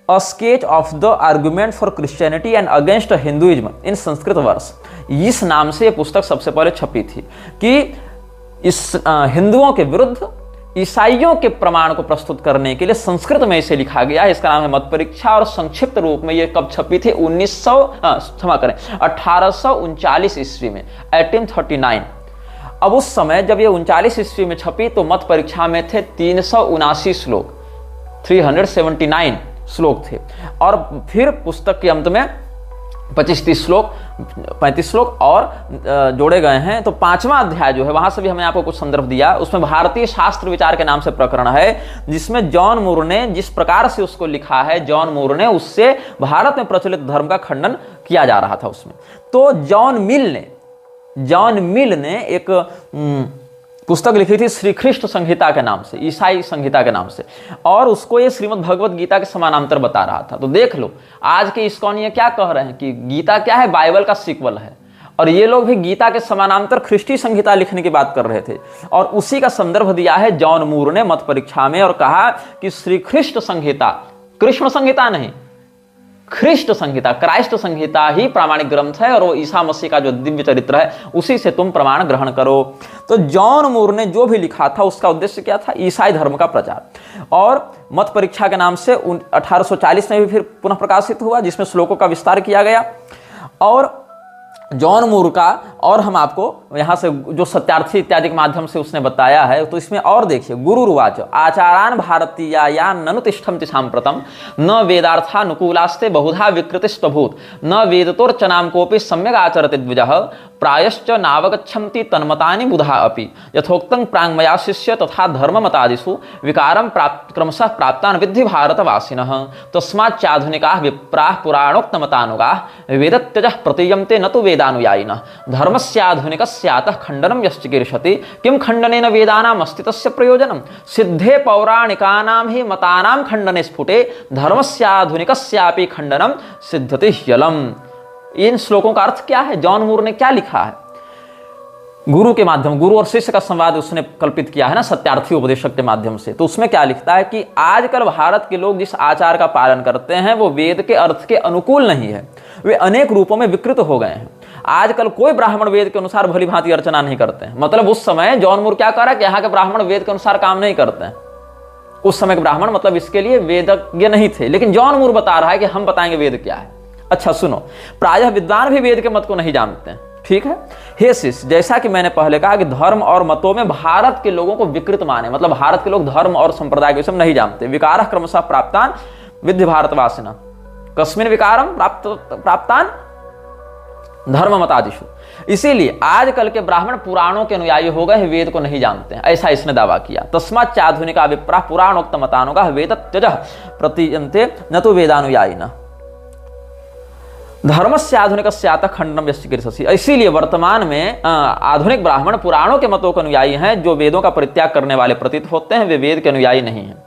a sketch of the argument for Christianity and against Hinduism in Sanskrit verse, इस नाम से यह पुस्तक सबसे पहले छपी थी कि इस हिंदुओं के विरुद्ध ईसाइयों के प्रमाण को प्रस्तुत करने के लिए संस्कृत में इसे लिखा गया। इसका नाम है मत परीक्षा और संक्षिप्त रूप में ये कब छपी थी? 1839 ईस्वी में, 1839। अब उस समय जब ये 39 ईस्वी में छपी तो मत परीक्षा में थे 379 श्लोक, 379 श्लोक थे, और फिर पुस्तक के अंत में 35 श्लोक और जोड़े गए हैं। तो 5वां अध्याय जो है, वहां से भी हमने आपको कुछ संदर्भ दिया, उसमें भारतीय शास्त्र विचार के नाम से प्रकरण है, जिसमें जॉन मूर ने जिस प्रकार से उसको लिखा है, जॉन मूर ने उससे भारत में प्रचलित धर्म का खंडन किया जा रहा था उसमें। तो जॉन मिल ने एक पुस्तक लिखी थी श्री कृष्ण संहिता के नाम से, ईसाई संहिता के नाम से, और उसको ये श्रीमद् भगवत गीता के समानांतर बता रहा था। तो देख लो आज के इस्कॉन क्या कह रहे हैं कि गीता क्या है? बाइबल का सीक्वल है, और ये लोग भी गीता के समानांतर ख्रिस्टी संहिता लिखने की बात कर रहे थे, और उसी का संदर्भ दिया है जॉन मूर ने मत परीक्षा में और कहा कि श्री कृष्ण संहिता, कृष्ण संहिता नहीं, ख्रिस्ट संहिता, क्राइस्ट संहिता ही प्रामाणिक ग्रंथ है, और वो ईसा मसीह का जो दिव्य चरित्र है उसी से तुम प्रमाण ग्रहण करो। तो जॉन मूर ने जो भी लिखा था उसका उद्देश्य क्या था? ईसाई धर्म का प्रचार। और मत परीक्षा के नाम से 1840 में भी फिर पुनः प्रकाशित हुआ, जिसमें श्लोकों का विस्तार किया गया। और जॉन मूर का, और हम आपको यहाँ से जो सत्यार्थी इत्यादि के माध्यम से उसने बताया है, तो इसमें और देखिए, गुरुर्वाच आचारान भारतीया या ननुतिष्ठन्ति सांप्रतम न वेदार्थानुकूलास्ते बहुधा विकृतिस्त्वभूत न वेदतोर्चनाम कोपि सम्यक् आचरति द्विजः प्रायश्च नावगच्छन्ति तन्मतानि बुधा अपि यथोक्तं प्राङ्मया शिष्य तथा धर्ममतादिषु विकारं क्रमशः प्राप्तान् विद्धि भारतवासिनः तस्माच्चाधुनिकाः विप्राः पुराणोक्तमतानुगाः वेदत्यजः प्रतीयन्ते न तु वेदानुयायिनः धर्मस्याधुनिकस्यातः खण्डनं यश्चिकीर्षति किं खण्डनेन वेदानाम् अस्तित्वस्य प्रयोजनं सिद्धे पौराणिकानां हि मतानां खण्डने स्फुटे धर्मस्याधुनिकस्यापि खण्डनं सिद्ध्यति ह्यलम्। इन श्लोकों का अर्थ क्या है? जॉन मूर ने क्या लिखा है? गुरु के माध्यम, गुरु और शिष्य का संवाद उसने कल्पित किया है ना, सत्यार्थी उपदेशक के माध्यम से। तो उसमें क्या लिखता है कि आजकल भारत के लोग जिस आचार का पालन करते हैं वो वेद के अर्थ के अनुकूल नहीं है, वे अनेक रूपों में विकृत हो गए हैं। आजकल कोई ब्राह्मण वेद के अनुसार भली भांति अर्चना नहीं करते हैं। मतलब उस समय जॉन मूर क्या कह रहा है कि यहाँ के ब्राह्मण वेद के अनुसार काम नहीं करते हैं। उस समय के ब्राह्मण मतलब इसके लिए वेदज्ञ नहीं थे, लेकिन जॉन मूर बता रहा है कि हम बताएंगे वेद क्या है। अच्छा सुनो, प्रायः विद्वान भी वेद के मत को नहीं जानते हैं, ठीक है। हे शिष्य, जैसा कि मैंने पहले कहा कि धर्म और मतों में भारत के लोगों को विकृत माने, मतलब भारत के लोग धर्म और संप्रदाय के विषय नहीं जानते। विकारः क्रमशः प्राप्तान विद्धि भारतवासिनः कस्मिन् विकारम प्राप्तान धर्म मतादिषु। इसीलिए आजकल के ब्राह्मण पुराणों के अनुयायी हो गए, वेद को नहीं जानते हैं, ऐसा इसने दावा किया। तस्माच्च आधुनिका विप्राः पुराणोक्त मतानुगाः वेदत्यजः प्रतीयन्ते न तो वेदानुयायिनः धर्मस्य आधुनिकस्यातः खण्डनं यश्चिकीर्षसि। इसीलिए वर्तमान में आधुनिक ब्राह्मण पुराणों के मतों के अनुयायी हैं, जो वेदों का परित्याग करने वाले प्रतीत होते हैं, वे वेद के अनुयायी नहीं हैं।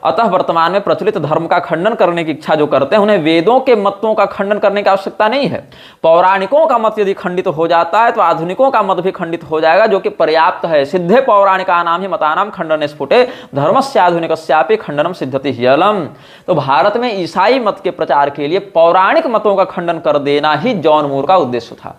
अतः वर्तमान में प्रचलित धर्म का खंडन करने की इच्छा जो करते हैं उन्हें वेदों के मतों का खंडन करने की आवश्यकता नहीं है। पौराणिकों का मत यदि खंडित हो जाता है तो आधुनिकों का मत भी खंडित हो जाएगा, जो कि पर्याप्त है। सिद्धे पौराणिका नाम ही मतानाम खंडन स्फुटे धर्मस्य आधुनिकस्यापि खंडनम सिद्धति ह्यलम। तो भारत में ईसाई मत के प्रचार के लिए पौराणिक मतों का खंडन कर देना ही जॉन मूर का उद्देश्य था।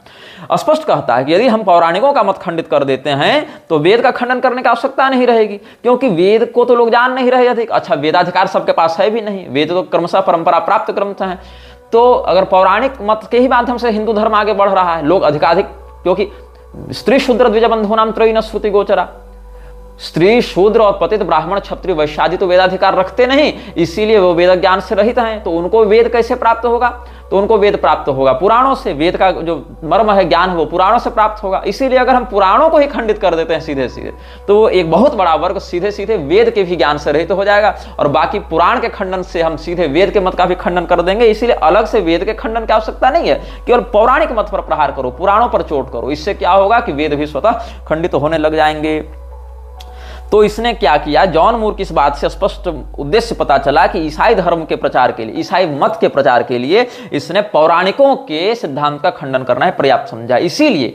स्पष्ट कहता है कि यदि हम पौराणिकों का मत खंडित कर देते हैं तो वेद का खंडन करने की आवश्यकता नहीं रहेगी, क्योंकि वेद को तो लोग जान नहीं रहे अधिक। अच्छा, वेदाधिकार सबके पास है भी नहीं, वेद तो क्रमशः परंपरा प्राप्त ग्रंथ हैं। तो अगर पौराणिक मत के ही माध्यम से हिंदू धर्म आगे बढ़ रहा है, लोग अधिकाधिक, क्योंकि स्त्री शूद्र द्विज बंधु नाम त्रयी न श्रुति गोचरा, स्त्री शूद्र और पतित ब्राह्मण क्षत्रिय वैश्य आदि तो वेदाधिकार रखते नहीं, इसीलिए वो वेद ज्ञान से रहित हैं। तो उनको वेद कैसे प्राप्त होगा? तो उनको वेद प्राप्त होगा पुराणों से। वेद का जो मर्म है, ज्ञान है, वो पुराणों से प्राप्त होगा। इसीलिए अगर हम पुराणों को ही खंडित कर देते हैं सीधे सीधे, तो वो एक बहुत बड़ा वर्ग सीधे सीधे वेद के भी ज्ञान से रहित हो जाएगा, और बाकी पुराण के खंडन से हम सीधे वेद के मत का भी खंडन कर देंगे। इसीलिए अलग से वेद के खंडन की आवश्यकता नहीं है, केवल पौराणिक मत पर प्रहार करो, पुराणों पर चोट करो। इससे क्या होगा कि वेद भी स्वतः खंडित होने लग जाएंगे। तो इसने क्या किया, जॉन मूर की इस बात से स्पष्ट उद्देश्य पता चला कि ईसाई धर्म के प्रचार के लिए, ईसाई मत के प्रचार के लिए इसने पौराणिकों के सिद्धांत का खंडन करना है पर्याप्त समझा। इसीलिए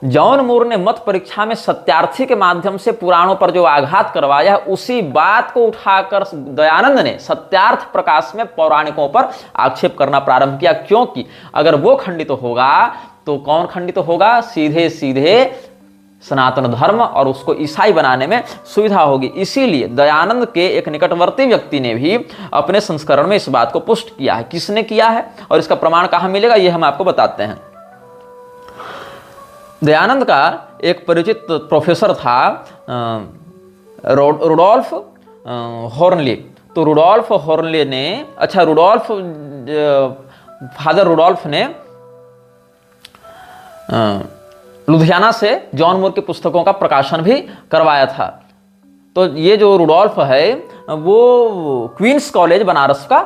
जॉन मूर ने मत परीक्षा में सत्यार्थी के माध्यम से पुराणों पर जो आघात करवाया, उसी बात को उठाकर दयानंद ने सत्यार्थ प्रकाश में पौराणिकों पर आक्षेप करना प्रारंभ किया। क्योंकि अगर वो खंडित होगा तो कौन खंडित होगा? सीधे सीधे सनातन धर्म, और उसको ईसाई बनाने में सुविधा होगी। इसीलिए दयानंद के एक निकटवर्ती व्यक्ति ने भी अपने संस्करण में इस बात को पुष्ट किया है। किसने किया है और इसका प्रमाण कहां मिलेगा, यह हम आपको बताते हैं। दयानंद का एक परिचित प्रोफेसर था रुडोल्फ हॉर्नले। तो रुडोल्फ हॉर्नले ने, अच्छा फादर रुडोल्फ ने लुधियाना से जॉन मूर की पुस्तकों का प्रकाशन भी करवाया था। तो ये जो रुडोल्फ है वो क्वींस कॉलेज बनारस का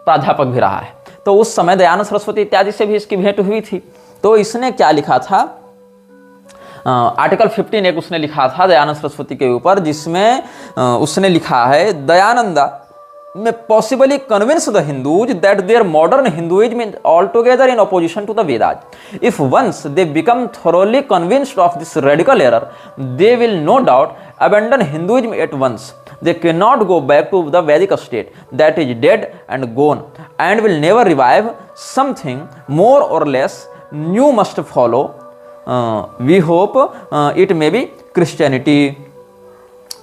प्राध्यापक भी रहा है। तो उस समय दयानंद सरस्वती इत्यादि से भी इसकी भेंट हुई थी। तो इसने क्या लिखा था, आर्टिकल 15 एक उसने लिखा था दयानंद सरस्वती के ऊपर, जिसमें उसने लिखा है, Dayananda may possibly convince the Hindus that their modern Hinduism is altogether in opposition to the Vedas. If once they become thoroughly convinced of this radical error, they will no doubt abandon Hinduism at once. They cannot go back to the Vedic state that is dead and gone, and will never revive. Something more or less new must follow. We hope it may be Christianity.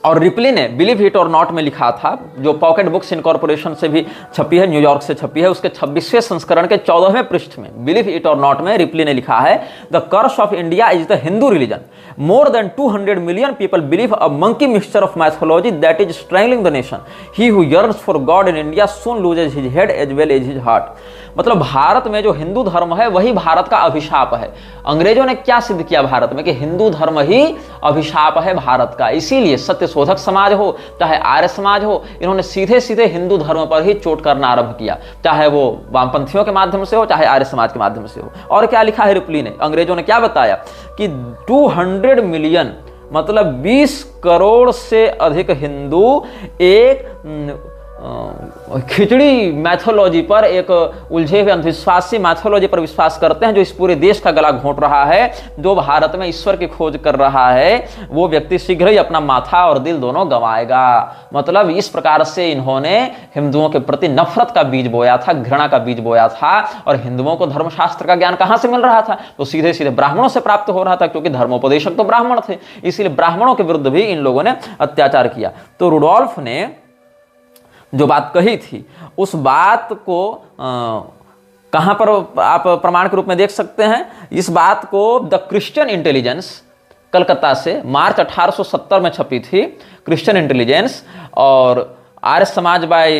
और replay ने believe it or not में लिखा था, जो pocket books incorporation से भी छपी है, न्यूयॉर्क से छपी है, उसके 26वें संस्करण के 14वें पृष्ठ में बिलीव इट और नॉट में रिप्ली ने लिखा है, the curse of India is the Hindu religion. More than 200 million people believe a monkey mixture of mythology that is strangling the nation. He who yearns for God in India soon loses his head as well as his heart. मतलब भारत में जो हिंदू धर्म है वही भारत का अभिशाप है. अंग्रेजों ने क्या सिद्ध किया भारत में कि हिंदू धर्म ही अभिशाप है भारत का. इसीलिए सत्य शोधक समाज हो चाहे आर्य समाज हो, इन्होंने सीधे सीधे हिंदू धर्म पर ही चोट करना आरंभ किया, चाहे वो वामपंथियों के माध्यम से हो चाहे आर्य समाज के माध्यम से हो. और क्या लिखा है रिप्ली ने, अंग्रेजों ने क्या बताया कि 200 मिलियन मतलब 20 करोड़ से अधिक हिंदू एक खिचड़ी मैथोलॉजी पर, एक उलझे हुए अंधविश्वासी मैथोलॉजी पर विश्वास करते हैं, जो इस पूरे देश का गला घोंट रहा है. जो भारत में ईश्वर की खोज कर रहा है वो व्यक्ति शीघ्र ही अपना माथा और दिल दोनों गंवाएगा. मतलब इस प्रकार से इन्होंने हिंदुओं के प्रति नफरत का बीज बोया था, घृणा का बीज बोया था. और हिंदुओं को धर्मशास्त्र का ज्ञान कहां से मिल रहा था, तो सीधे सीधे ब्राह्मणों से प्राप्त हो रहा था, क्योंकि धर्मोपदेशक तो ब्राह्मण थे. इसीलिए ब्राह्मणों के विरुद्ध भी इन लोगों ने अत्याचार किया. तो रुडोल्फ ने जो बात कही थी उस बात को कहां पर आप प्रमाण के रूप में देख सकते हैं. इस बात को द क्रिश्चियन इंटेलिजेंस कलकत्ता से मार्च 1870 में छपी थी. क्रिश्चियन इंटेलिजेंस और आर्य समाज बाय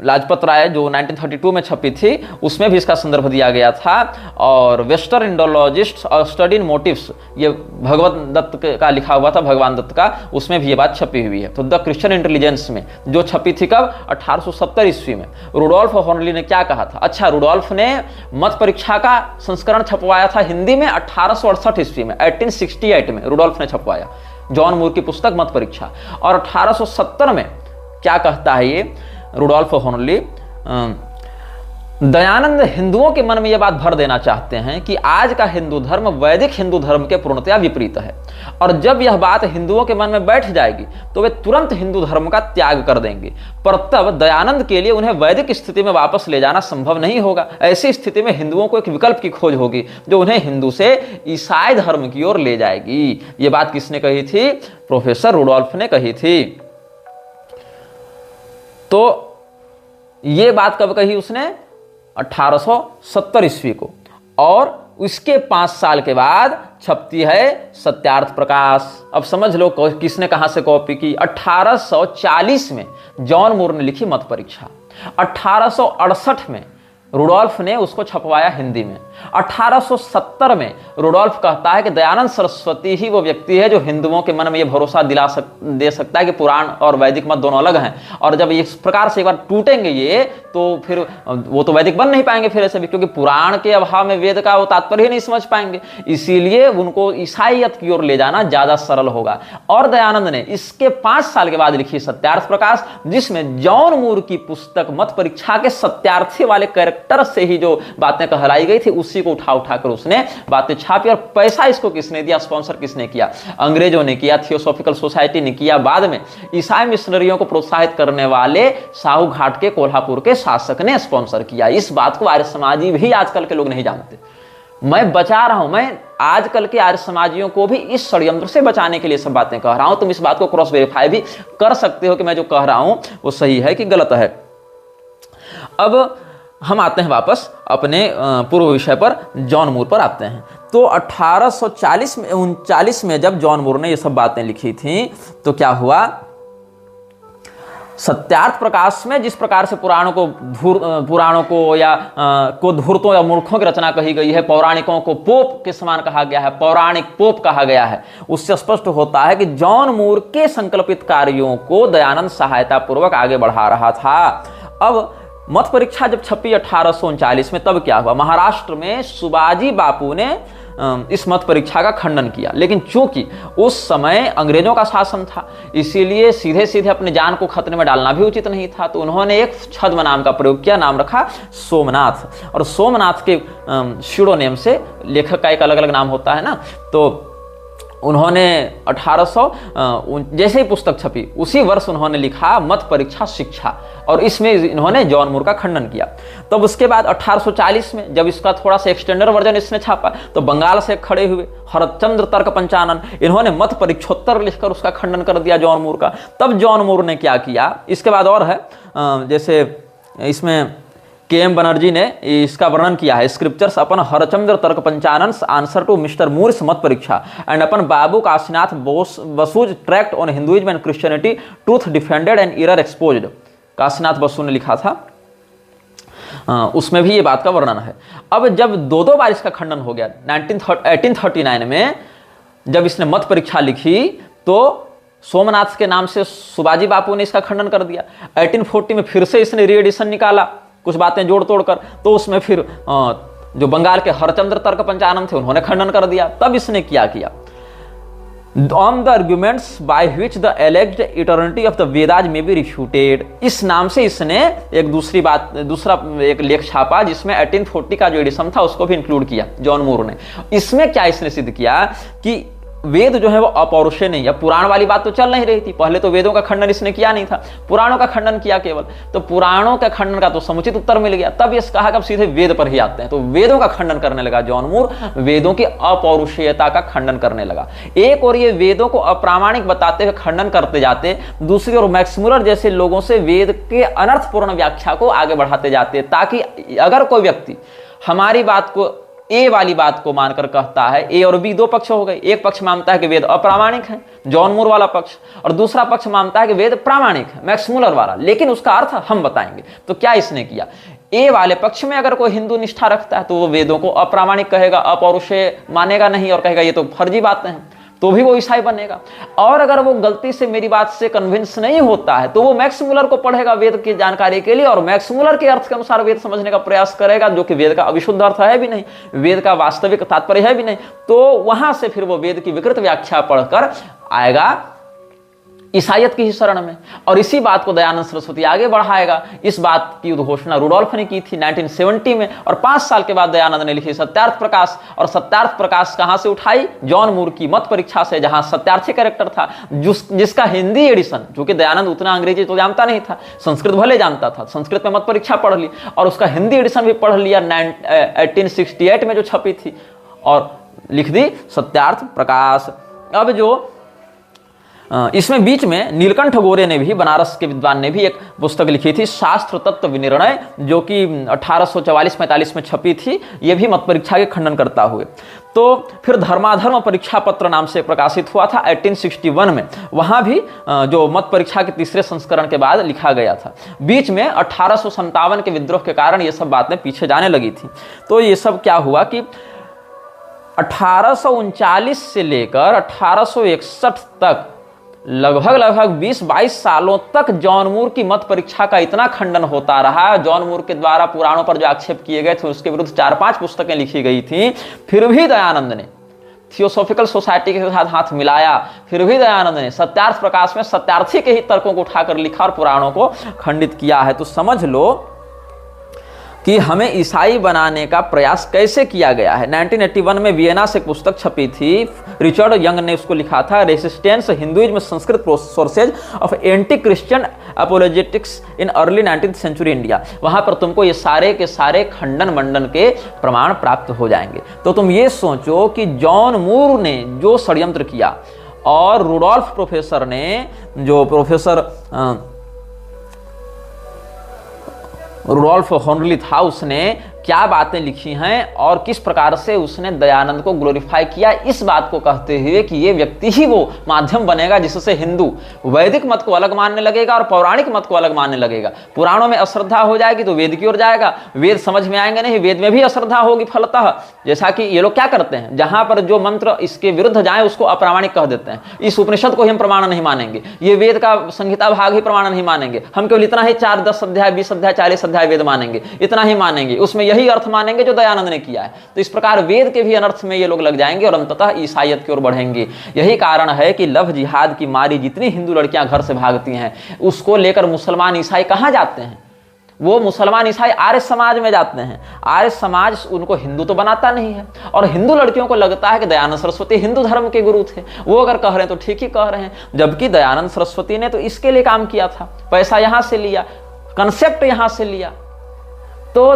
लाजपत राय जो 1932 में छपी थी, उसमें भी इसका संदर्भ दिया गया था. और वेस्टर्न इंडोलॉजिस्ट और स्टडी इन मोटिव्स, ये भगवत दत्त का लिखा हुआ था, भगवान दत्त का, उसमें भी ये बात छपी हुई है. तो द क्रिश्चियन इंटेलिजेंस में जो छपी थी कब, 1870 ईस्वी में. रुडोल्फ हॉर्नली ने क्या कहा था. अच्छा, रुडोल्फ ने मत परीक्षा का संस्करण छपवाया था हिंदी में 1868 ईस्वी में, 1868 में रुडोल्फ ने छपवाया जॉन मूर की पुस्तक मत परीक्षा. और 1870 में क्या कहता है ये रुडोल्फ होनली? दयानंद हिंदुओं के मन में यह बात भर देना चाहते हैं कि आज का हिंदू धर्म वैदिक हिंदू धर्म के पूर्णतया विपरीत है, और जब यह बात हिंदुओं के मन में बैठ जाएगी तो वे तुरंत हिंदू धर्म का त्याग कर देंगे। पर तब दयानंद के लिए उन्हें वैदिक स्थिति में वापस ले जाना संभव नहीं होगा। ऐसी स्थिति में हिंदुओं को एक विकल्प की खोज होगी जो उन्हें हिंदू से ईसाई धर्म की ओर ले जाएगी। ये बात किसने कही थी? प्रोफेसर रुडोल्फ ने कही थी। तो ये बात कब कही उसने? 1870 ईस्वी को। और उसके 5 साल के बाद छपती है सत्यार्थ प्रकाश। अब समझ लो किसने कहां से कॉपी की। 1840 में जॉन मूर ने लिखी मत परीक्षा। 1868 में रुडोल्फ ने उसको छपवाया हिंदी में। 1870 में रुडोल्फ कहता है कि दयानंद सरस्वती ही वो व्यक्ति है जो हिंदुओं के मन में ये भरोसा दे सकता है कि पुराण और वैदिक मत दोनों अलग हैं, और जब इस प्रकार से एक बार टूटेंगे ये तो फिर वो तो वैदिक बन नहीं पाएंगे फिर ऐसे भी, क्योंकि पुराण के अभाव में वेद का वो तात्पर्य ही नहीं समझ पाएंगे। इसीलिए उनको ईसाईयत की ओर ले जाना ज्यादा सरल होगा। और दयानंद ने इसके 5 साल के बाद लिखी सत्यार्थ प्रकाश, जिसमें जॉन मूर की पुस्तक मत परीक्षा के सत्यार्थी वाले कैरेक्टर से ही जो बातें कहलाई गई थी उसी को उठा कर उसने बातें छापी। और पैसा इसको किसने दिया? स्पॉन्सर किसने किया? अंग्रेजों ने किया, थियोसॉफिकल सोसाइटी ने किया। बाद में ईसाई मिशनरियों को प्रोत्साहित करने वाले साहू घाट के कोल्हापुर के शासक ने स्पॉन्सर किया। इस बात को आर्य समाजी भी आजकल के लोग नहीं जानते। मैं बचा रहा हूं, मैं आजकल के आर्य समाजियों को भी इस षड्यंत्र से बचाने के लिए सब बातें कह रहा हूं। तुम इस बात को क्रॉस वेरीफाई भी कर सकते हो कि मैं जो कह रहा हूं वो सही है कि गलत है। अब हम आते हैं वापस अपने पूर्व विषय पर, जॉन मूर पर आते हैं। तो 1839 में जब जॉन मूर ने ये सब बातें लिखी थी तो क्या हुआ? सत्यार्थ प्रकाश में जिस प्रकार से पुराणों को या को धूर्तों या मूर्खों की रचना कही गई है, पौराणिकों को पोप के समान कहा गया है, पौराणिक पोप कहा गया है, उससे स्पष्ट होता है कि जॉन मूर के संकल्पित कार्यों को दयानंद सहायता पूर्वक आगे बढ़ा रहा था। अब मत परीक्षा जब छपी 1839 में, तब क्या हुआ? महाराष्ट्र में सुबाजी बापू ने इस मत परीक्षा का खंडन किया, लेकिन चूंकि उस समय अंग्रेजों का शासन था इसीलिए सीधे सीधे अपने जान को खतरे में डालना भी उचित नहीं था। तो उन्होंने एक छद्म नाम का प्रयोग किया, नाम रखा सोमनाथ। और सोमनाथ के शिरोनेम से लेखक का एक अलग अलग नाम होता है ना, तो उन्होंने 1800 जैसे ही पुस्तक छपी उसी वर्ष उन्होंने लिखा मत परीक्षा शिक्षा, और इसमें इन्होंने जॉन मूर का खंडन किया। तब उसके बाद 1840 में जब इसका थोड़ा सा एक्सटेंडर वर्जन इसने छापा तो बंगाल से खड़े हुए हरचंद्र तर्क पंचानन, इन्होंने मत परीक्षोत्तर लिखकर उसका खंडन कर दिया जॉन मूर का। तब जॉन मूर ने क्या किया? इसके बाद और है, जैसे इसमें के.एम. बनर्जी ने इसका वर्णन किया है, scriptures upon Harchandra Tarkapanchanan answer to Mr Muir's Mata Pariksha and upon Babu Kashinath Basu's tract on Hinduism and Christianity truth defended and error exposed. Kashinath Basu ने लिखा था, उसमें भी ये बात का वर्णन है। अब जब दो बार इसका खंडन हो गया, 1839 में जब इसने मत परीक्षा लिखी तो सोमनाथ के नाम से सुबाजी बापू ने इसका खंडन कर दिया। 1840 में फिर से इसने रीएडिशन निकाला कुछ बातें जोड़ तोड़ कर, तो उसमें फिर जो बंगाल के हरचंद्र तर्क पंचानन थे उन्होंने खंडन कर दिया। तब इसने क्या किया? On the arguments by which the alleged eternity of the Vedas में बी रिफ्यूटेड, इस नाम से इसने एक दूसरा एक लेख छापा जिसमें 1840 का जो एडिशन था उसको भी इंक्लूड किया जॉन मूर ने। इसमें क्या इसने सिद्ध किया कि वेद जो है वो अपौरुषेय नहीं है। पुराण वाली बात तो चल नहीं रही थी, पहले तो वेदों का खंडन इसने किया नहीं था, पुराणों का खंडन किया केवल, तो पुराणों का खंडन का तो समुचित उत्तर मिल गया। तब इस कहा कि अब सीधे वेद पर ही आते हैं, तो वेदों का खंडन करने लगा जॉन मूर, वेदों की अपौरुषेयता का खंडन करने लगा। एक और ये वेदों को अप्रामाणिक बताते हुए खंडन करते जाते, दूसरी ओर मैक्स मुलर जैसे लोगों से वेद के अनर्थपूर्ण व्याख्या को आगे बढ़ाते जाते, ताकि अगर कोई व्यक्ति हमारी बात को ए वाली बात को मानकर कहता है, ए और बी दो पक्ष हो गए, एक पक्ष मानता है कि वेद अप्रामाणिक है, जॉन मूर वाला पक्ष, और दूसरा पक्ष मानता है कि वेद प्रामाणिक है, मैक्स मुलर वाला, लेकिन उसका अर्थ हम बताएंगे। तो क्या इसने किया? ए वाले पक्ष में अगर कोई हिंदू निष्ठा रखता है तो वो वेदों को अप्रामाणिक कहेगा, अपौरुषेय मानेगा नहीं, और कहेगा ये तो फर्जी बातें हैं, तो भी वो ईसाई बनेगा। और अगर वो गलती से मेरी बात से कन्विंस नहीं होता है तो वो मैक्स मुलर को पढ़ेगा वेद की जानकारी के लिए, और मैक्स मुलर के अर्थ के अनुसार वेद समझने का प्रयास करेगा, जो कि वेद का अविशुद्ध अर्थ है भी नहीं, वेद का वास्तविक तात्पर्य है भी नहीं। तो वहां से फिर वो वेद की विकृत व्याख्या पढ़कर आएगा ईसाइयत की ही शरण में। और इसी बात को दयानंद सरस्वती आगे बढ़ाएगा। इस बात की उद्घोषणा रुडोल्फ ने की थी 1970 में, और 5 साल के बाद दयानंद ने लिखी सत्यार्थ प्रकाश। और सत्यार्थ प्रकाश कहां से उठाई? जॉन मूर की मत परीक्षा से, जहां सत्यार्थी कैरेक्टर था, जिसका हिंदी एडिशन, जो कि दयानंद उतना अंग्रेजी तो जानता नहीं था, संस्कृत भले जानता था, संस्कृत में मत परीक्षा पढ़ ली और उसका हिंदी एडिशन भी पढ़ लिया 1868 में जो छपी थी, और लिख दी सत्यार्थ प्रकाश। अब जो इसमें बीच में नीलकंठ गोरे ने भी, बनारस के विद्वान ने भी एक पुस्तक लिखी थी शास्त्र तत्व विनिर्णय, जो कि 1844-45 में छपी थी। ये भी मत परीक्षा के खंडन करता हुए। तो फिर धर्माधर्म परीक्षा पत्र नाम से प्रकाशित हुआ था 1861 में। वहाँ भी जो मत परीक्षा के तीसरे संस्करण के बाद लिखा गया था। बीच में 1857 के विद्रोह के कारण ये सब बातें पीछे जाने लगी थी। तो ये सब क्या हुआ कि 1839 से लेकर 1861 तक लगभग 20-22 सालों तक जॉन मूर की मत परीक्षा का इतना खंडन होता रहा। जॉन मूर के द्वारा पुराणों पर जो आक्षेप किए गए थे उसके विरुद्ध 4-5 पुस्तकें लिखी गई थी। फिर भी दयानंद ने थियोसॉफिकल सोसाइटी के साथ हाथ मिलाया। फिर भी दयानंद ने सत्यार्थ प्रकाश में सत्यार्थी के ही तर्कों को उठाकर लिखा और पुराणों को खंडित किया है। तो समझ लो कि हमें ईसाई बनाने का प्रयास कैसे किया गया है। 1981 में वियना से एक पुस्तक छपी थी, रिचर्ड यंग ने उसको लिखा था, resistance Hinduism Sanskrit sources of anti Christian apologetics in early 19th century India. वहां पर तुमको ये सारे के सारे खंडन मंडन के प्रमाण प्राप्त हो जाएंगे। तो तुम ये सोचो कि जॉन मूर ने जो षड्यंत्र किया और रुडोल्फ प्रोफेसर ने, जो प्रोफेसर रुडोल्फ हॉर्नली था, उसने क्या बातें लिखी हैं और किस प्रकार से उसने दयानंद को ग्लोरीफाई किया, इस बात को कहते हुए कि ये व्यक्ति ही वो माध्यम बनेगा जिससे हिंदू वैदिक मत को अलग मानने लगेगा और पौराणिक मत को अलग मानने लगेगा। पुराणों में अश्रद्धा हो जाएगी तो वेद की ओर जाएगा, वेद समझ में आएंगे नहीं, वेद में भी अश्रद्धा होगी फलतः। जैसा कि ये लोग क्या करते हैं, जहां पर जो मंत्र इसके विरुद्ध जाए उसको अप्रामाणिक कह देते हैं। इस उपनिषद को ही हम प्रमाण नहीं मानेंगे, ये वेद का संहिता भाग ही प्रमाण नहीं मानेंगे, हम केवल इतना ही 4-10 अध्याय 20 अध्याय 40 अध्याय वेद मानेंगे, इतना ही मानेंगे, उसमें यही अर्थ मानेंगे जो दयानंद ने किया है। तो इस प्रकार वेद के भी अनर्थ में ये लोग लग जाएंगे और अंततः ईसाइयत की ओर बढ़ेंगे। यही कारण है कि लव जिहाद की मारी जितनी हिंदू लड़कियां घर से भागती हैं, उसको लेकर मुसलमान ईसाई कहां जाते हैं? वो मुसलमान ईसाई आर्य समाज में जाते हैं। आर्य समाज उनको हिंदू तो बनाता नहीं है, और हिंदू लड़कियों को लगता है कि दयानंद सरस्वती हिंदू धर्म के गुरु थे। वो अगर कह रहे हैं तो ठीक ही कह रहे हैं, जबकि दयानंद सरस्वती ने तो इसके लिए काम किया था, पैसा यहां से लिया, कंसेप्ट यहां से लिया। तो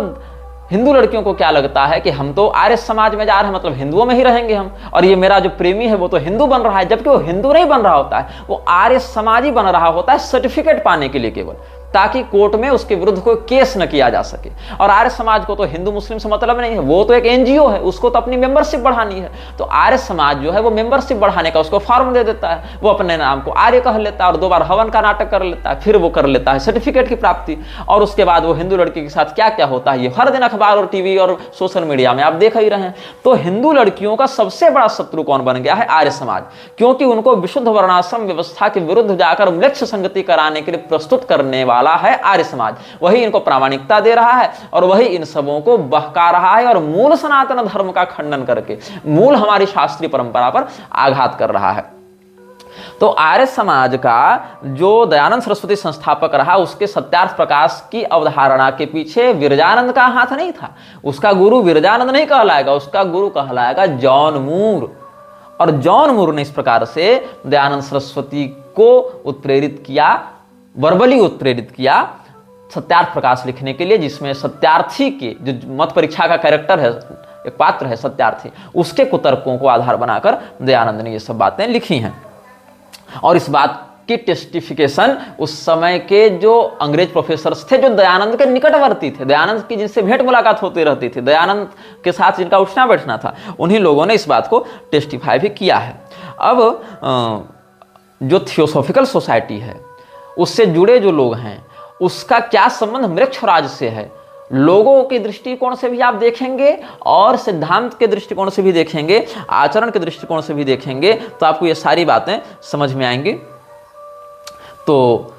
हिंदू लड़कियों को क्या लगता है कि हम तो आर्य समाज में जा रहे हैं, मतलब हिंदुओं में ही रहेंगे हम, और ये मेरा जो प्रेमी है वो तो हिंदू बन रहा है, जबकि वो हिंदू नहीं बन रहा होता है, वो आर्य समाजी बन रहा होता है सर्टिफिकेट पाने के लिए केवल, ताकि कोर्ट में उसके विरुद्ध कोई केस न किया जा सके। और आर्य समाज को तो हिंदू मुस्लिम से मतलब नहीं है, वो तो एक एनजीओ है, उसको तो अपनी मेंबरशिप बढ़ानी है। तो आर्य समाज जो है वो मेंबरशिप बढ़ाने का उसको फॉर्म दे देता है, वो अपने नाम को आर्य कह लेता है और 2 बार हवन का नाटक कर लेता है, फिर वो कर लेता है सर्टिफिकेट की प्राप्ति। और उसके बाद वो हिंदू लड़की के साथ क्या क्या होता है ये हर दिन अखबार और टीवी और सोशल मीडिया में आप देख ही रहे हैं। तो हिंदू लड़कियों का सबसे बड़ा शत्रु कौन बन गया है? आर्य समाज, क्योंकि उनको विशुद्ध वर्णाश्रम व्यवस्था के विरुद्ध जाकर म्लेच्छ संगति कराने के लिए प्रस्तुत करने वाला है आर्य समाज। वही इनको प्रामाणिकता दे रहा है और वही इन सबों को बहका रहा है और मूल सनातन धर्म का खंडन करके मूल हमारी शास्त्रीय परंपरा पर आघात कर रहा है। तो आर्य समाज का जो दयानंद सरस्वती संस्थापक रहा, उसके सत्यार्थ प्रकाश की अवधारणा के पीछे विरजानंद का हाथ नहीं था। उसका गुरु विरजानंद नहीं कहलाएगा, उसका गुरु कहलाएगा जॉन मूर। और जॉन मूर ने इस प्रकार से दयानंद सरस्वती को उत्प्रेरित किया, वर्बली उत्प्रेरित किया सत्यार्थ प्रकाश लिखने के लिए, जिसमें सत्यार्थी के जो मत परीक्षा का कैरेक्टर है, एक पात्र है सत्यार्थी, उसके कुतर्कों को आधार बनाकर दयानंद ने ये सब बातें लिखी हैं। और इस बात की टेस्टिफिकेशन उस समय के जो अंग्रेज प्रोफेसर्स थे, जो दयानंद के निकटवर्ती थे, दयानंद की जिनसे भेंट मुलाकात होती रहती थी, दयानंद के साथ जिनका उठना बैठना था, उन्हीं लोगों ने इस बात को टेस्टिफाई भी किया है। अब जो थियोसॉफिकल सोसाइटी है, उससे जुड़े जो लोग हैं, उसका क्या संबंध मृक्षराज से है, लोगों के दृष्टिकोण से भी आप देखेंगे और सिद्धांत के दृष्टिकोण से भी देखेंगे, आचरण के दृष्टिकोण से भी देखेंगे, तो आपको ये सारी बातें समझ में आएंगी। तो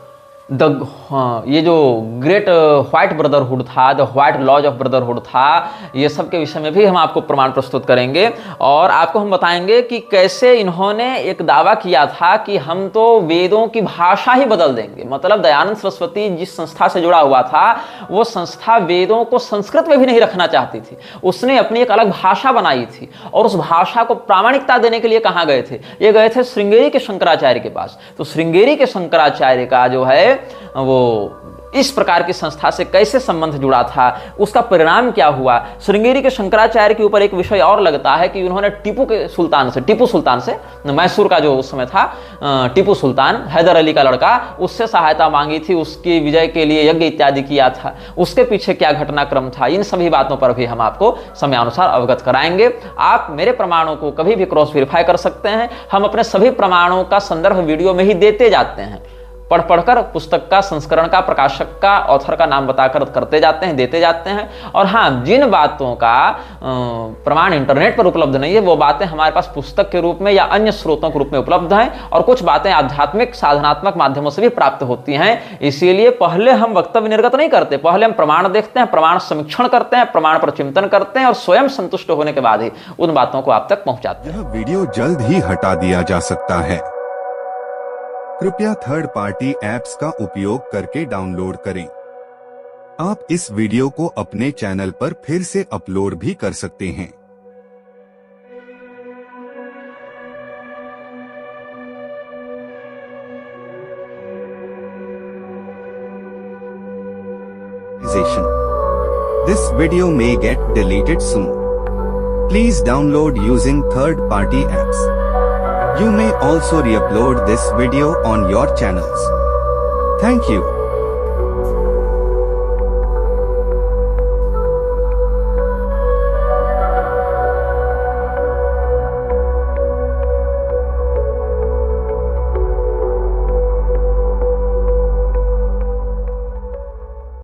ये जो ग्रेट व्हाइट ब्रदरहुड था, the white lodge of brotherhood था, ये सब के विषय में भी हम आपको प्रमाण प्रस्तुत करेंगे और आपको हम बताएंगे कि कैसे इन्होंने एक दावा किया था कि हम तो वेदों की भाषा ही बदल देंगे। मतलब दयानंद सरस्वती जिस संस्था से जुड़ा हुआ था वो संस्था वेदों को संस्कृत में भी नहीं रखना चाहती थी, उसने अपनी एक अलग भाषा बनाई थी और उस भाषा को प्रामाणिकता देने के लिए कहाँ गए थे? ये गए थे श्रृंगेरी के शंकराचार्य के पास। तो श्रृंगेरी के शंकराचार्य का जो है वो इस प्रकार की संस्था से कैसे संबंध जुड़ा था, उसका परिणाम क्या हुआ। श्रृंगेरी के शंकराचार्य के ऊपर एक विषय और लगता है कि उन्होंने टीपू सुल्तान से मैसूर का जो उस समय था टीपू सुल्तान हैदर अली का लड़का, उससे सहायता मांगी थी, उसकी विजय के लिए यज्ञ इत्यादि किया था। उसके पीछे क्या घटनाक्रम था, इन सभी बातों पर भी हम आपको समयानुसार अवगत कराएंगे। आप मेरे प्रमाणों को कभी भी क्रॉस वेरीफाई कर सकते हैं। हम अपने सभी प्रमाणों का संदर्भ वीडियो में ही देते जाते हैं, पढ़कर पुस्तक का, संस्करण का, प्रकाशक का, ऑथर का नाम बताकर करते जाते हैं, देते जाते हैं। और हाँ, जिन बातों का प्रमाण इंटरनेट पर उपलब्ध नहीं है वो बातें हमारे पास पुस्तक के रूप में या अन्य स्रोतों के रूप में उपलब्ध हैं और कुछ बातें आध्यात्मिक साधनात्मक माध्यमों से भी प्राप्त होती हैं। इसीलिए पहले हम वक्तव्य निर्गत नहीं करते, पहले हम प्रमाण देखते हैं, प्रमाण समीक्षण करते हैं, प्रमाण पर चिंतन करते हैं और स्वयं संतुष्ट होने के बाद ही उन बातों को आप तक पहुंचाते हैं। यह वीडियो जल्द ही हटा दिया जा सकता है, कृपया थर्ड पार्टी ऐप्स का उपयोग करके डाउनलोड करें। आप इस वीडियो को अपने चैनल पर फिर से अपलोड भी कर सकते हैं। This video may get deleted soon. Please download using third party apps. You may also re-upload this video on your channels. Thank you.